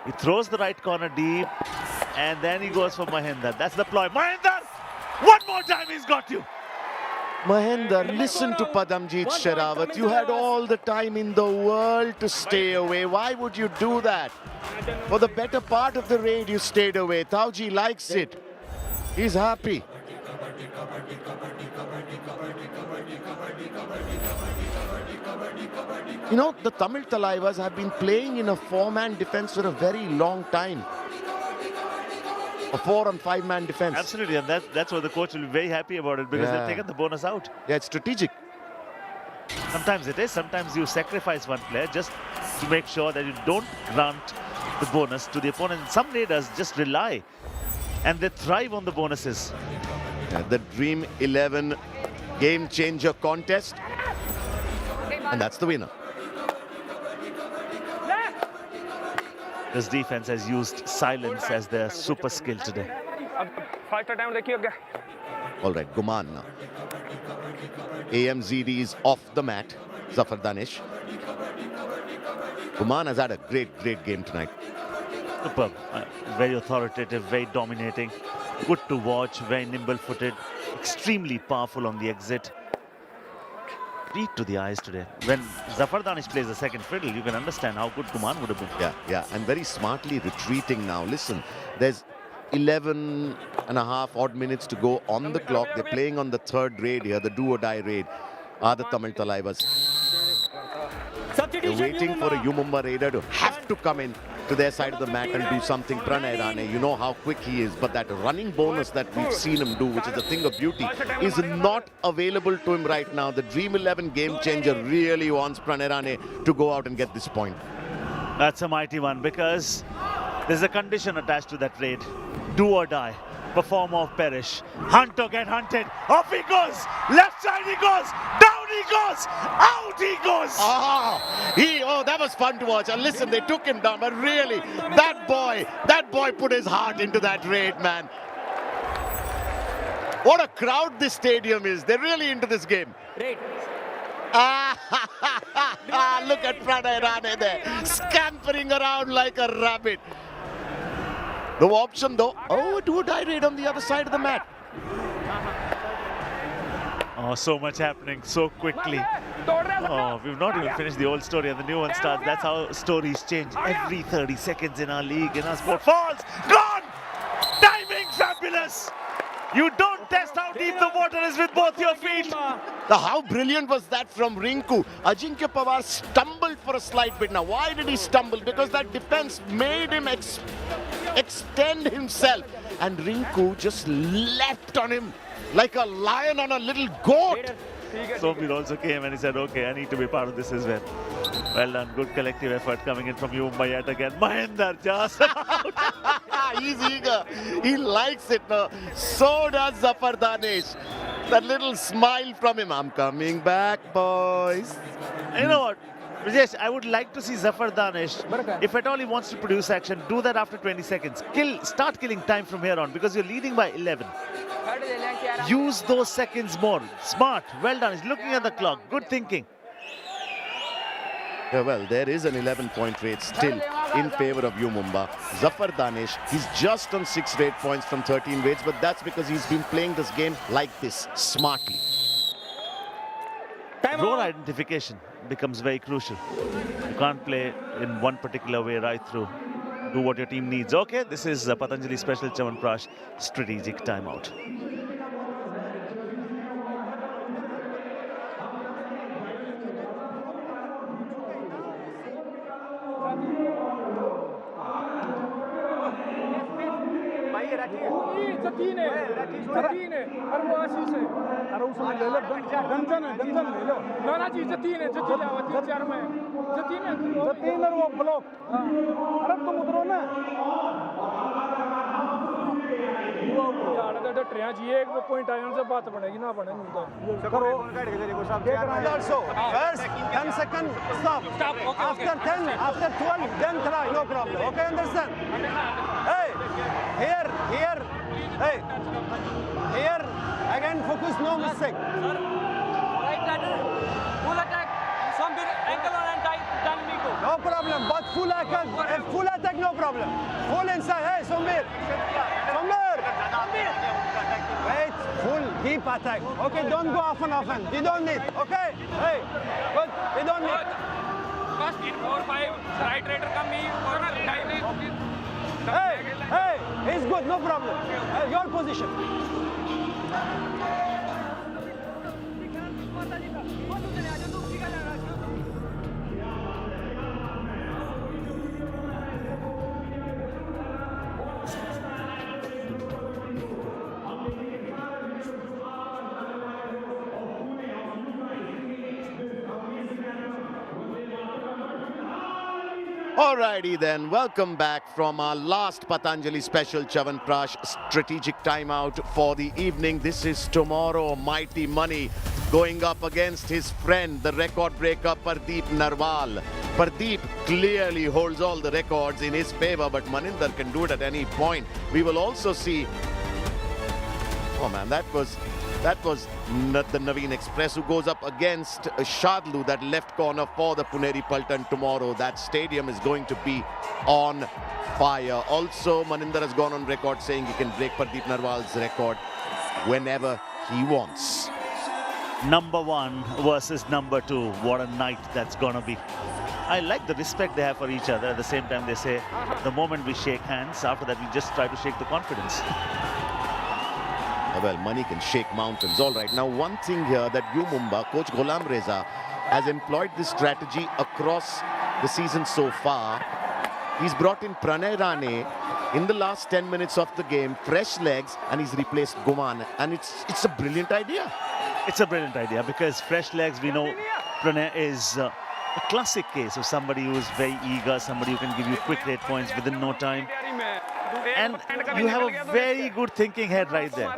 He throws the right corner deep. And then he goes for Mahinder. That's the ploy. Mahinder! One more time, he's got you. Mahinder, listen to Padamjeet Sherawat. You had all the time in the world to stay away. Why would you do that? For the better part of the raid, you stayed away. Tauji likes it. He's happy. You know, the Tamil Thalaivas have been playing in a 4-man defense for a very long time. A 4- and 5-man defense. Absolutely, and that's why the coach will be very happy about it, because they've taken the bonus out. Yeah, it's strategic. Sometimes it is. Sometimes you sacrifice one player just to make sure that you don't grant the bonus to the opponent. Some raiders just rely and they thrive on the bonuses. Yeah, the Dream 11 game changer contest. And that's the winner. This defense has used silence as their super skill today. All right, Guman now. AMZD is off the mat. Zafar Danish. Guman has had a great game tonight. Superb. Very authoritative, very dominating. Good to watch, very nimble-footed, extremely powerful on the exit. Read to the eyes today. When Zafar Danish plays the second fiddle, you can understand how good Guman would have been. Yeah, and very smartly retreating now. Listen, there's 11 and a half odd minutes to go on the clock. They're playing on the third raid here, the do-or-die raid. Are the Tamil Thalaivas. They're waiting for a U Mumba raider to have to come in to their side of the mat and do something. Pranay Rane, you know how quick he is, but that running bonus that we've seen him do, which is a thing of beauty, is not available to him right now. The Dream 11 game changer really wants Pranay Rane to go out and get this point. That's a mighty one, because there's a condition attached to that raid. Do or die. Perform or perish. Hunt or get hunted. Off he goes. Left side he goes. Down he goes. Out he goes. Oh, that was fun to watch. And listen, they took him down, but really, that boy put his heart into that raid, man. What a crowd this stadium is. They're really into this game. Raid. Look at Pranay Rane there, scampering around like a rabbit. No option though. Oh, do-or-die raid on the other side of the mat. Oh, so much happening so quickly. Oh, we've not even finished the old story and the new one starts. That's how stories change every 30 seconds in our league, in our sport. Falls! Gone! Timing fabulous! You don't test how deep the water is with both your feet. How brilliant was that from Rinku? Ajinkya Pawar stumbled for a slight bit. Now, why did he stumble? Because that defense made him extend himself. And Rinku just leapt on him like a lion on a little goat. Sombir also came and he said, okay, I need to be part of this as well. Well done. Good collective effort coming in from U Mumba yet again. Mahendra just out. He's eager. He likes it now. So does Zafar Danish. That little smile from him. I'm coming back, boys. You know what? Rajesh, I would like to see Zafar Danish, if at all he wants to produce action, do that after 20 seconds. Start killing time from here on, because you're leading by 11. Use those seconds more. Smart. Well done. He's looking at the clock. Good thinking. Yeah, well, there is an 11-point rate still in favor of U Mumba. Zafar Danish, he's just on 6 rate points from 13 raids, but that's because he's been playing this game like this, smartly. Role identification becomes very crucial. You can't play in one particular way right through. Do what your team needs. Okay, this is Patanjali Special Chyawanprash strategic timeout. Point आया उनसे बात बनेगी ना बने Also, first 10 seconds stop. After 10, after 12, then try, no problem. Okay, understand? Hey, here, hey, here, again focus, no mistake. Right ladder. Full attack. Sombir ankle on and tight. Done Nico. No problem, but full attack, no problem. Full inside, hey, Sombir. Wait, full, deep attack. Okay, don't go off and offense. You don't need, okay? Hey, good, you don't need. First in 4-5, right raider come me, corner, Hey, he's good, no problem. Your position. Alrighty then, welcome back from our last Patanjali Special Chyawanprash strategic timeout for the evening. This is tomorrow, mighty money. going up against his friend, the record breaker Pardeep Narwal. Pardeep clearly holds all the records in his favor, but Maninder can do it at any point. We will also see... Oh man, that was the Naveen Express who goes up against Shadlu, that left corner for the Puneri Paltan tomorrow. That stadium is going to be on fire. Also, Maninder has gone on record saying he can break Pardeep Narwal's record whenever he wants. Number 1 versus number 2. What a night that's gonna be. I like the respect they have for each other. At the same time, they say the moment we shake hands, after that we just try to shake the confidence. Well, money can shake mountains. All right. Now, one thing here that U Mumba, Coach Ghulam Reza, has employed this strategy across the season so far. He's brought in Pranay Rane in the last 10 minutes of the game, fresh legs, and he's replaced Guman. And it's a brilliant idea. It's a brilliant idea because fresh legs, we know Pranay is a classic case of somebody who is very eager, somebody who can give you quick 8 points within no time. And you have a very good thinking head right there.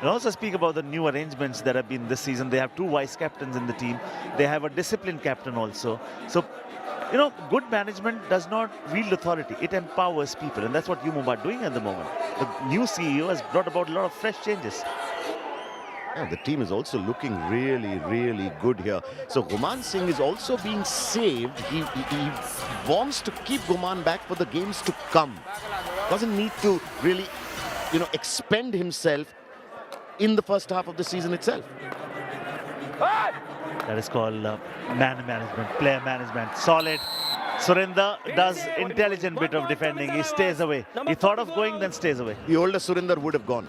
We also speak about the new arrangements that have been this season. They have 2 vice captains in the team. They have a disciplined captain also. So, you know, good management does not wield authority. It empowers people. And that's what U Mumba are doing at the moment. The new CEO has brought about a lot of fresh changes. Yeah, the team is also looking really, really good here. So Guman Singh is also being saved. He wants to keep Guman back for the games to come. Doesn't need to really, you know, expend himself in the first half of the season itself. That is called man management, player management. Solid. Surinder does intelligent bit of defending. He stays away. He thought of going, then stays away. The older Surinder would have gone.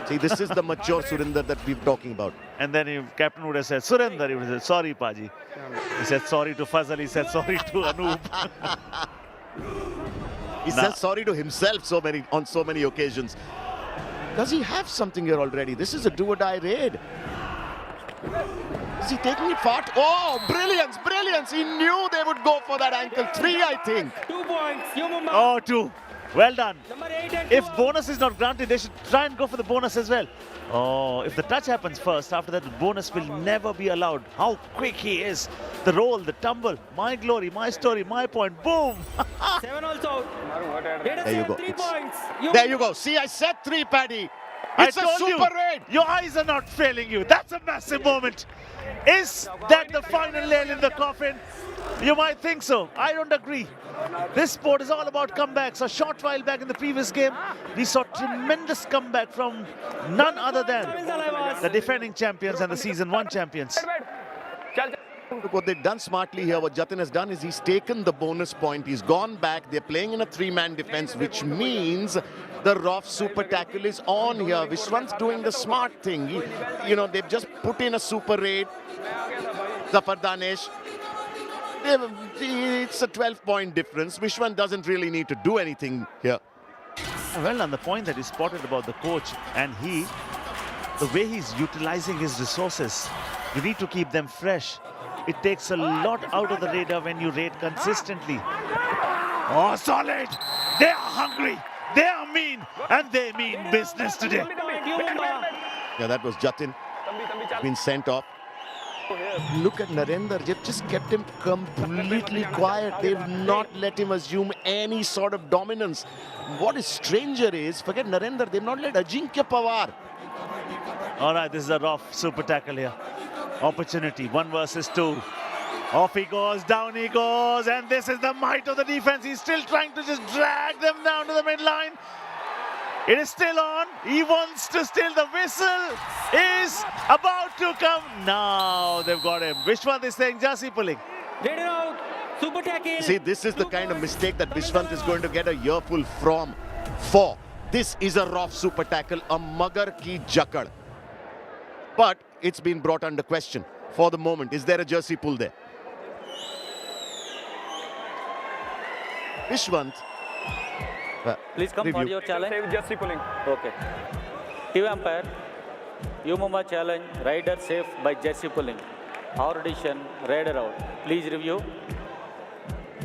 See, this is the mature Surinder that we're talking about. And then if captain would have said, Surinder, he would have said, sorry, Paji. He said sorry to Fazal, he said sorry to Anoop. He says sorry to himself on so many occasions. Does he have something here already? This is a do-or-die raid. Is he taking it far? Oh, brilliance, brilliance. He knew they would go for that ankle. 3, I think. 2 points. U Mumba. Oh, 2. Well done. Number 8 and If 2. bonus is not granted, they should try and go for the bonus as well. Oh, if the touch happens first, after that, the bonus will never be allowed. How quick he is. The roll, the tumble. My glory, my story, my point. Boom. 7 also out. There you go. 3 points. There you go. See, I said 3, Paddy. It's a super raid. Your eyes are not failing you. That's a massive moment. Is that the final nail in the coffin? You might think so. I don't agree. This sport is all about comebacks. A short while back in the previous game, we saw tremendous comeback from none other than the defending champions and the season 1 champions. Look what they've done smartly here. What Jatin has done is he's taken the bonus point. He's gone back. They're playing in a 3-man defense, which means the Roff super tackle is on here. Vishwant's doing the smart thing. They've just put in a super raid. Zafar Danesh. It's a 12-point difference. Vishwant doesn't really need to do anything here. Well, and the point that is spotted about the coach and the way he's utilizing his resources, you need to keep them fresh. It takes a lot out of the radar when you raid consistently. Oh, solid! They are hungry, they are mean, and they mean business today. Yeah, that was Jatin. Been sent off. Look at Narendra. They've just kept him completely quiet. They've not let him assume any sort of dominance. What is stranger is, forget Narendra, they've not let Ajinkya Pawar. All right, this is a rough super tackle here. Opportunity, 1 versus 2. Off he goes, down he goes, and this is the might of the defense. He's still trying to just drag them down to the midline. It is still on. He wants to still. The whistle is about to come. Now they've got him. Vishwant is saying Jasi pulling. Raided out. Super tackle. See, this is the kind of mistake that Vishwant is going to get a earful for. This is a rough super tackle, a magar ki jakad. But it's been brought under question for the moment. Is there a jersey pull there? Vishwant. Please come for your challenge. Jersey pulling. Okay. TV umpire. U Mumba challenge. Rider safe by jersey pulling. Our decision. Raider out. Please review.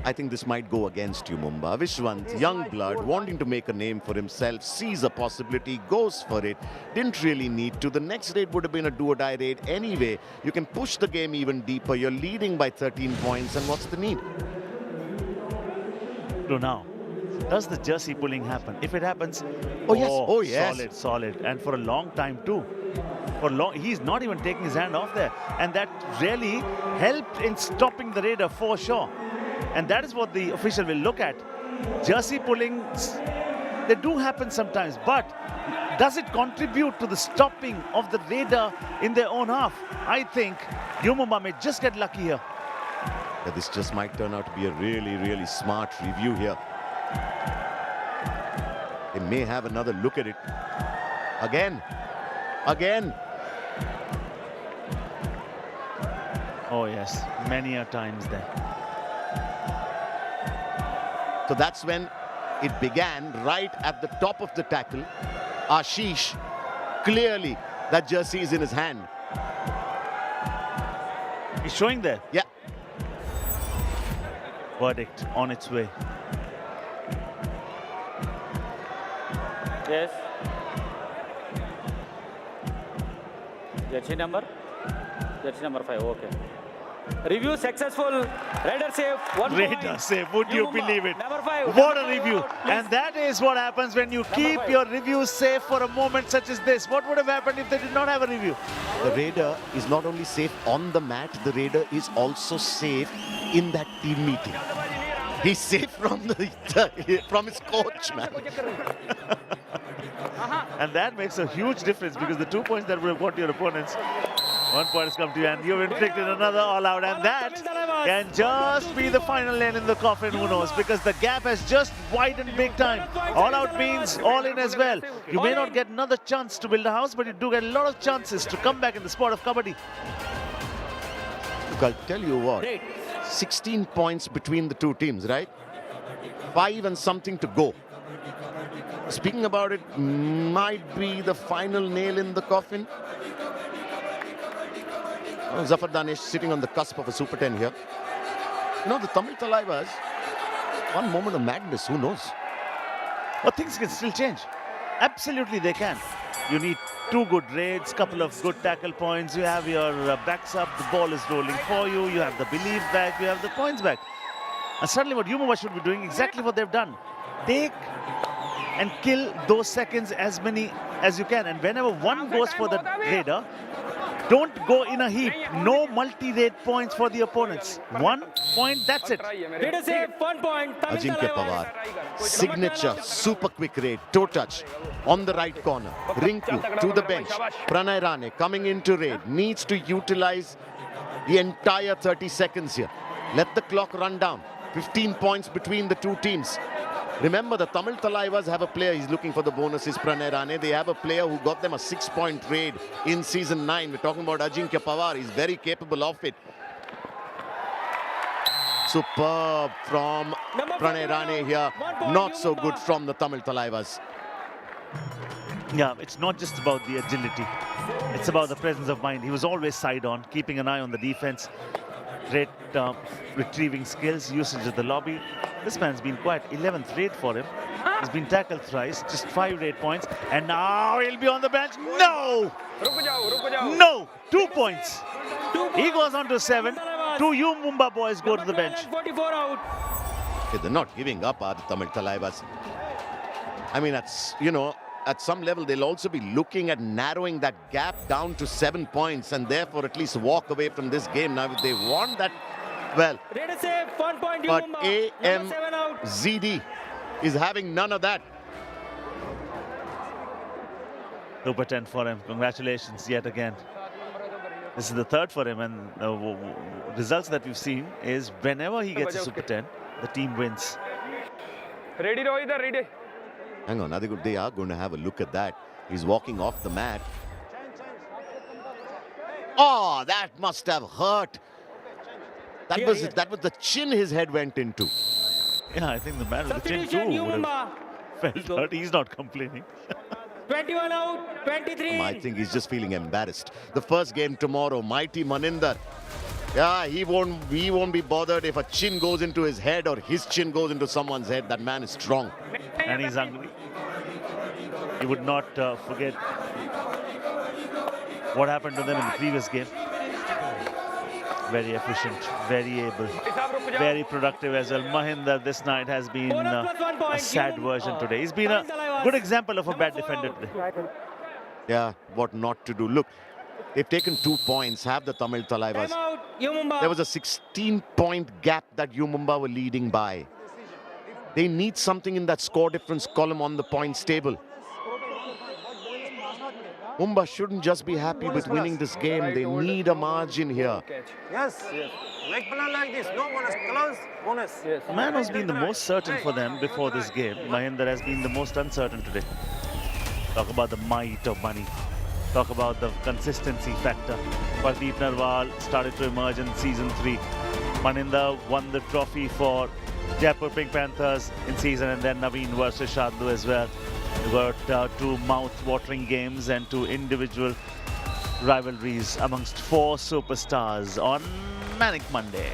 I think this might go against you, Mumba. Vishwant, young blood, wanting to make a name for himself, sees a possibility, goes for it. Didn't really need to. The next raid would have been a do-or-die raid anyway. You can push the game even deeper. You're leading by 13 points, and what's the need? So now, does the jersey pulling happen? If it happens, Oh, yes. solid, solid. And for a long time too. He's not even taking his hand off there. And that really helped in stopping the raider for sure. And that is what the official will look at. Jersey pullings, they do happen sometimes, but does it contribute to the stopping of the raider in their own half? I think U Mumba may just get lucky here. Yeah, this just might turn out to be a really, really smart review here. They may have another look at it. Again. Oh yes, many a times there. So that's when it began, right at the top of the tackle. Ashish, clearly that jersey is in his hand. He's showing there. Yeah. Verdict on its way. Yes. Jersey number 5. Okay. Review successful. Raider save. 1 Raider point. save, would you believe it? Number 5. What a review. And that is what happens when you keep 5. your reviews safe for a moment such as this. What would have happened if they did not have a review? The Raider is not only safe on the mat, the Raider is also safe in that team meeting. He's safe from from his coach, man. And that makes a huge difference because the 2 points that would have got your opponents, 1 point has come to you and you've inflicted another all-out, and that can just be the final nail in the coffin, who knows, because the gap has just widened big time. All-out means all-in as well. You may not get another chance to build a house, but you do get a lot of chances to come back in the sport of Kabaddi. Look, I'll tell you what, 16 points between the two teams, right? 5 and something to go. Speaking about it, might be the final nail in the coffin. Oh, Zafar Danish sitting on the cusp of a Super 10 here. You know, the Tamil Thalaivas, one moment of madness, who knows? But things can still change. Absolutely they can. You need 2 good raids, couple of good tackle points, you have your backs up, the ball is rolling for you, you have the belief back, you have the points back. And suddenly what U Mumba should be doing, exactly what they've done. Take and kill those seconds as many as you can. And whenever one goes for the raider, don't go in a heap. No multi-raid points for the opponents. 1 point, that's it. Raider save. 1 point. Tamil Ajinkya Thalaivas. Pawar, signature, super quick raid, toe touch, on the right corner. Rinku to the bench. Pranay Rane coming into raid, needs to utilize the entire 30 seconds here. Let the clock run down. 15 points between the two teams. Remember, the Tamil Thalaivas have a player, he's looking for the bonuses, Pranay Rane. They have a player who got them a 6-point raid in season 9. We're talking about Ajinkya Pawar. He's very capable of it. Superb from Pranay Rane here. Not so good from the Tamil Thalaivas. Yeah, it's not just about the agility. It's about the presence of mind. He was always side on, keeping an eye on the defense. Great retrieving skills, usage of the lobby. This man's been quite 11th raid for him. He's been tackled thrice, just 5 raid points. And now he'll be on the bench. No! No! 2 points. He goes on to 7. 2 U Mumba boys go to the bench. 44 out. Okay, they're not giving up, are the Tamil Thalaivas? I mean, that's, you know, at some level, they'll also be looking at narrowing that gap down to 7 points and therefore at least walk away from this game. Now, if they want that, well, Raider save. 1 point. but Number 7 out. AMZD is having none of that. Super 10 for him. Congratulations yet again. This is the 3rd for him, and the results that we've seen is whenever he gets a Super 10, the team wins. Ready, Rohit, ready. Hang on, they are going to have a look at that. He's walking off the mat. Oh, that must have hurt. That was the chin his head went into. Yeah, I think the man with the chin too Substitution, U would Mumba. have felt hurt. He's not complaining. 21 out. 23. I think he's just feeling embarrassed. The first game tomorrow, mighty Maninder Yeah, he won't be bothered if a chin goes into his head or his chin goes into someone's head. That man is strong. And he's hungry. He would not forget what happened to them in the previous game. Very efficient, very able, very productive as well. Mahinder this night has been a sad version today. He's been a good example of a bad defender today. Yeah, what not to do. Look, they've taken 2 points, have the Tamil Thalaivas. There was a 16-point gap that U Mumba were leading by. They need something in that score difference column on the points table. Mumba shouldn't just be happy with winning this game. They need a margin here. Yes. Like plan like this. No bonus. Close. Bonus. Yes. The man who's been the most certain for them before this game, Mahinder, has been the most uncertain today. Talk about the might of money. Talk about the consistency factor. Pardeep Narwal started to emerge in season 3. Mahinder won the trophy for Jaipur Pink Panthers in season, and then Naveen versus Shadlu as well. We got 2 mouth-watering games and 2 individual rivalries amongst 4 superstars on Manic Monday.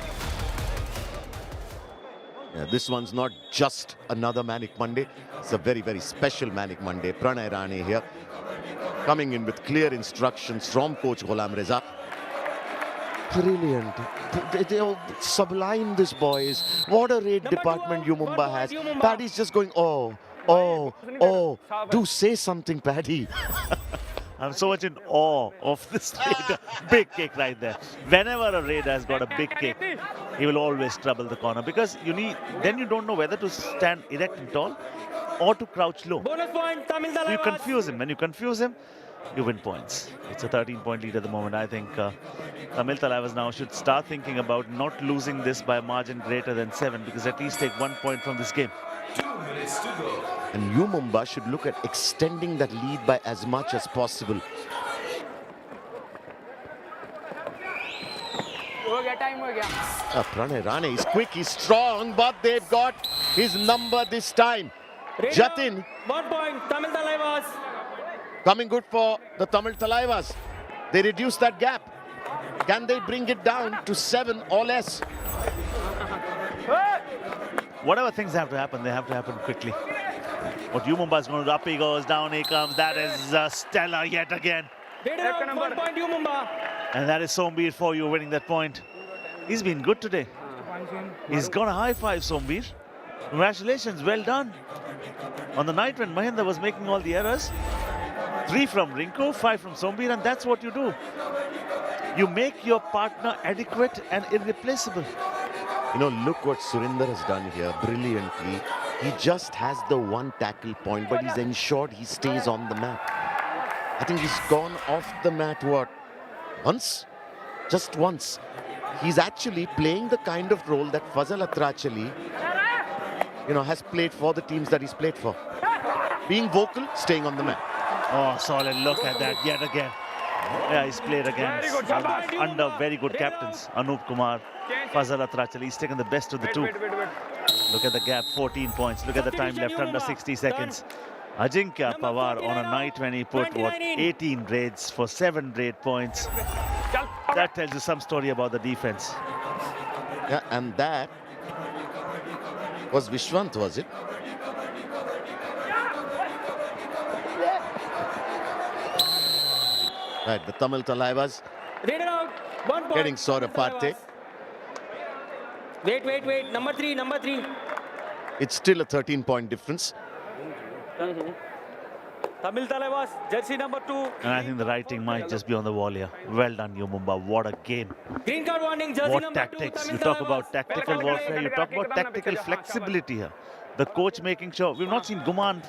Yeah, this one's not just another Manic Monday. It's a very, very special Manic Monday. Pranay Rane here, coming in with clear instructions from Coach Ghulam Reza. Brilliant. They all sublime, this boys. What a raid department U Mumba has. Paddy's just going, oh. Do say something, Paddy. I'm so much in awe of this raider. Big kick right there. Whenever a raider has got a big kick, he will always trouble the corner, because then you don't know whether to stand erect and tall or to crouch low. Bonus point, Tamil So you Thalaivas. confuse him. When you confuse him, you win points. It's a 13-point lead at the moment. I think Tamil Thalaivas now should start thinking about not losing this by a margin greater than 7, because at least take 1 point from this game. 2 minutes to go. And U Mumba should look at extending that lead by as much as possible. Pranay Rane is quick, he's strong, but they've got his number this time. Jatin 1 point, Tamil Thalaivas. coming good for the Tamil Thalaivas. They reduce that gap. Can they bring it down to 7 or less? Whatever things have to happen, they have to happen quickly. What U Mumba is going to do, up he goes, down he comes. That is stellar yet again. Rated out 1 point, U Mumba. And that is Sombir for you winning that point. He's been good today. He's got a high five, Sombir. Congratulations, well done. On the night when Mahinder was making all the errors, 3 from Rinku, 5 from Sombir, and that's what you do. You make your partner adequate and irreplaceable. You know, look what Surinder has done here brilliantly. He just has the 1 tackle point, but he's ensured he stays on the mat. I think he's gone off the mat, what, once? Just once. He's actually playing the kind of role that Fazal Atrachali, has played for the teams that he's played for. Being vocal, staying on the mat. Oh, solid. Look at that yet again. Yeah, he's played against under very good captains. Anup Kumar, Fazal Atrachali. He's taken the best of the 2. Look at the gap, 14 points. Look at the time left, under 60 seconds. Ajinkya Pawar on a night when he put, 18 raids for 7 raid points. That tells you some story about the defense. Yeah, and that was Vishwant, was it? Right, the Tamil Thalaivas Rated out 1 point. getting Saurabh Parthe. Wait. Number 3. It's still a 13-point difference. Tamil Thalaivas, jersey number 2. And I think the writing might just be on the wall here. Well done, U Mumba. What a game. Green card warning, jersey What number 2. tactics. Tamil You talk Thalaivas. about tactical warfare. You talk about tactical flexibility here. The coach making sure. We've not seen Guman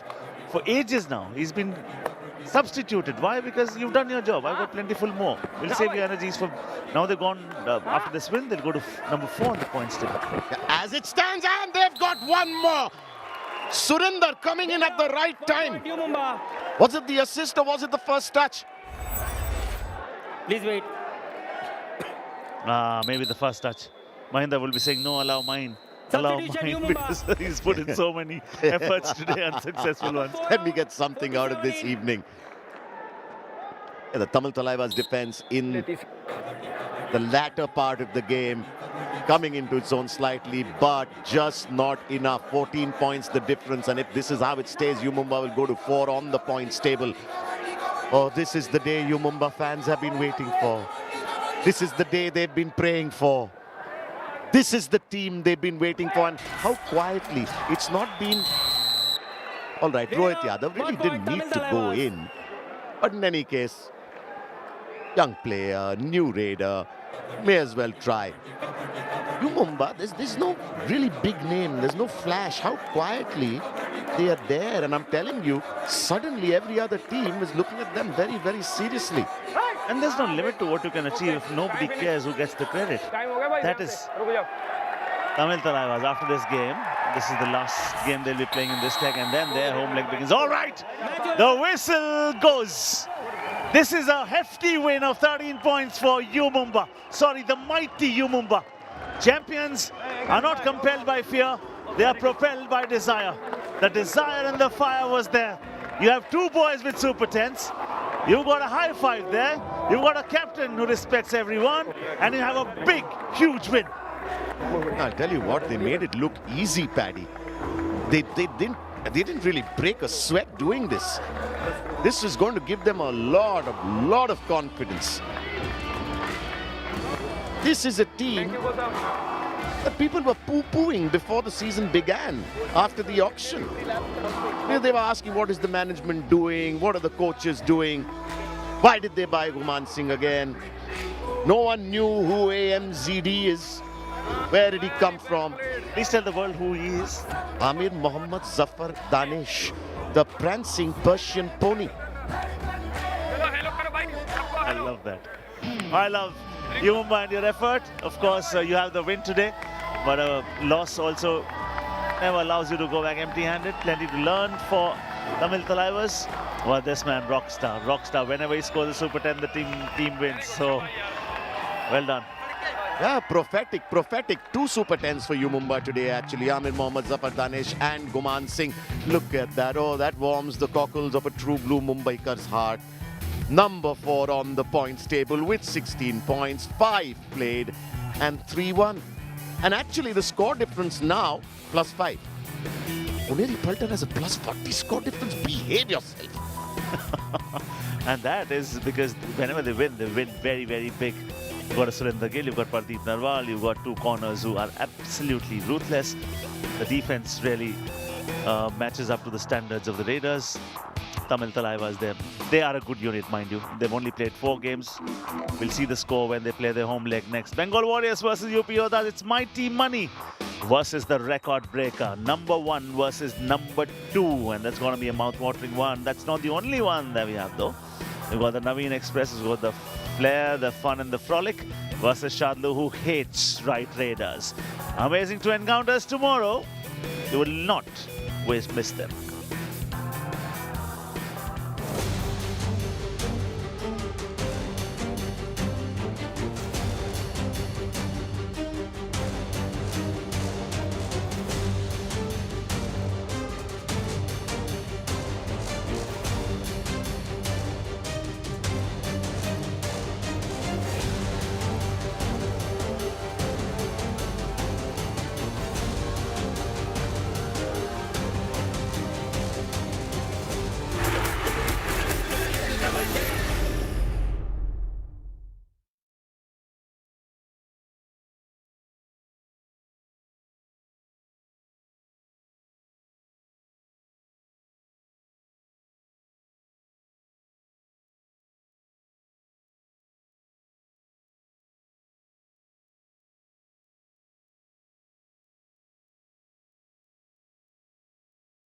for ages now. He's been substituted. Why? Because you've done your job. I've got plentiful more. We'll save your energies for... Now they've gone... after this win, they'll go to number 4 on the points table. As it stands, and they've got 1 more. Surinder coming in at the right time. U Mumba. Was it the assist or was it the first touch? Please wait. Maybe the first touch. Mahinder will be saying, no, allow mine. Allow Substitution, mine, U Mumba. because he's put in so many efforts today, unsuccessful ones. Let me get something out of this evening. Yeah, the Tamil Thalaivas defense in the latter part of the game, coming into its own slightly, but just not enough. 14 points the difference, and if this is how it stays, U Mumba will go to 4 on the points table. Oh, this is the day U Mumba fans have been waiting for. This is the day they've been praying for. This is the team they've been waiting for, and how quietly. It's not been... All right, Rohit Yadav really didn't need to go in. But in any case, young player, new raider, may as well try. U Mumba, there's no really big name. There's no flash. How quietly they are there. And I'm telling you, suddenly every other team is looking at them very, very seriously. And there's no limit to what you can achieve if nobody cares who gets the credit. That is Tamil Thalaivas after this game. This is the last game they'll be playing in this leg, and then their home leg begins. All right, the whistle goes. This is a hefty win of 13 points for U Mumba. Sorry, the mighty U Mumba. Champions are not compelled by fear. They are propelled by desire. The desire and the fire was there. You have two boys with super 10s. You've got a high five there. You've got a captain who respects everyone. And you have a big, huge win. I'll tell you what, they made it look easy, Paddy. They didn't really break a sweat doing this. This is going to give them a lot of confidence. This is a team that people were poo-pooing before the season began, after the auction. They were asking, what is the management doing? What are the coaches doing? Why did they buy Guman Singh again? No one knew who AMZD is. Where did he come from? Please tell the world who he is. Amir Mohammad Zafar Danish, the prancing Persian pony. I love that. I love U Mumba and your effort. Of course, you have the win today, but a loss also never allows you to go back empty-handed. Plenty to learn for Tamil Thalaivas. Well, this man, rockstar. Whenever he scores a super 10, the team wins. So, well done. Yeah, prophetic. 2 super 10s for U Mumba today, actually. Amir Mohammad Zafar Danish and Guman Singh. Look at that. Oh, that warms the cockles of a true blue Mumbaikar's heart. Number 4 on the points table with 16 points, 5 played and 3 won. And actually the score difference now, +5. Uneri Paltan has a +40 score difference. Behave yourself. And that is because whenever they win very, very big. You've got a Surinder Gill, you've got Pardeep Narwal, you've got two corners who are absolutely ruthless. The defense really matches up to the standards of the Raiders. Tamil Thalaivas, they are a good unit, mind you. They've only played 4 games. We'll see the score when they play their home leg next. Bengal Warriors versus UP Yodhas. It's mighty money versus the record breaker. Number 1 versus number 2. And that's going to be a mouth-watering one. That's not the only one that we have, though. We've got the Naveen Express, we've got the flair, the fun and the frolic versus Shadlu, who hates right Raiders. Amazing 2 encounters tomorrow. You will not miss them.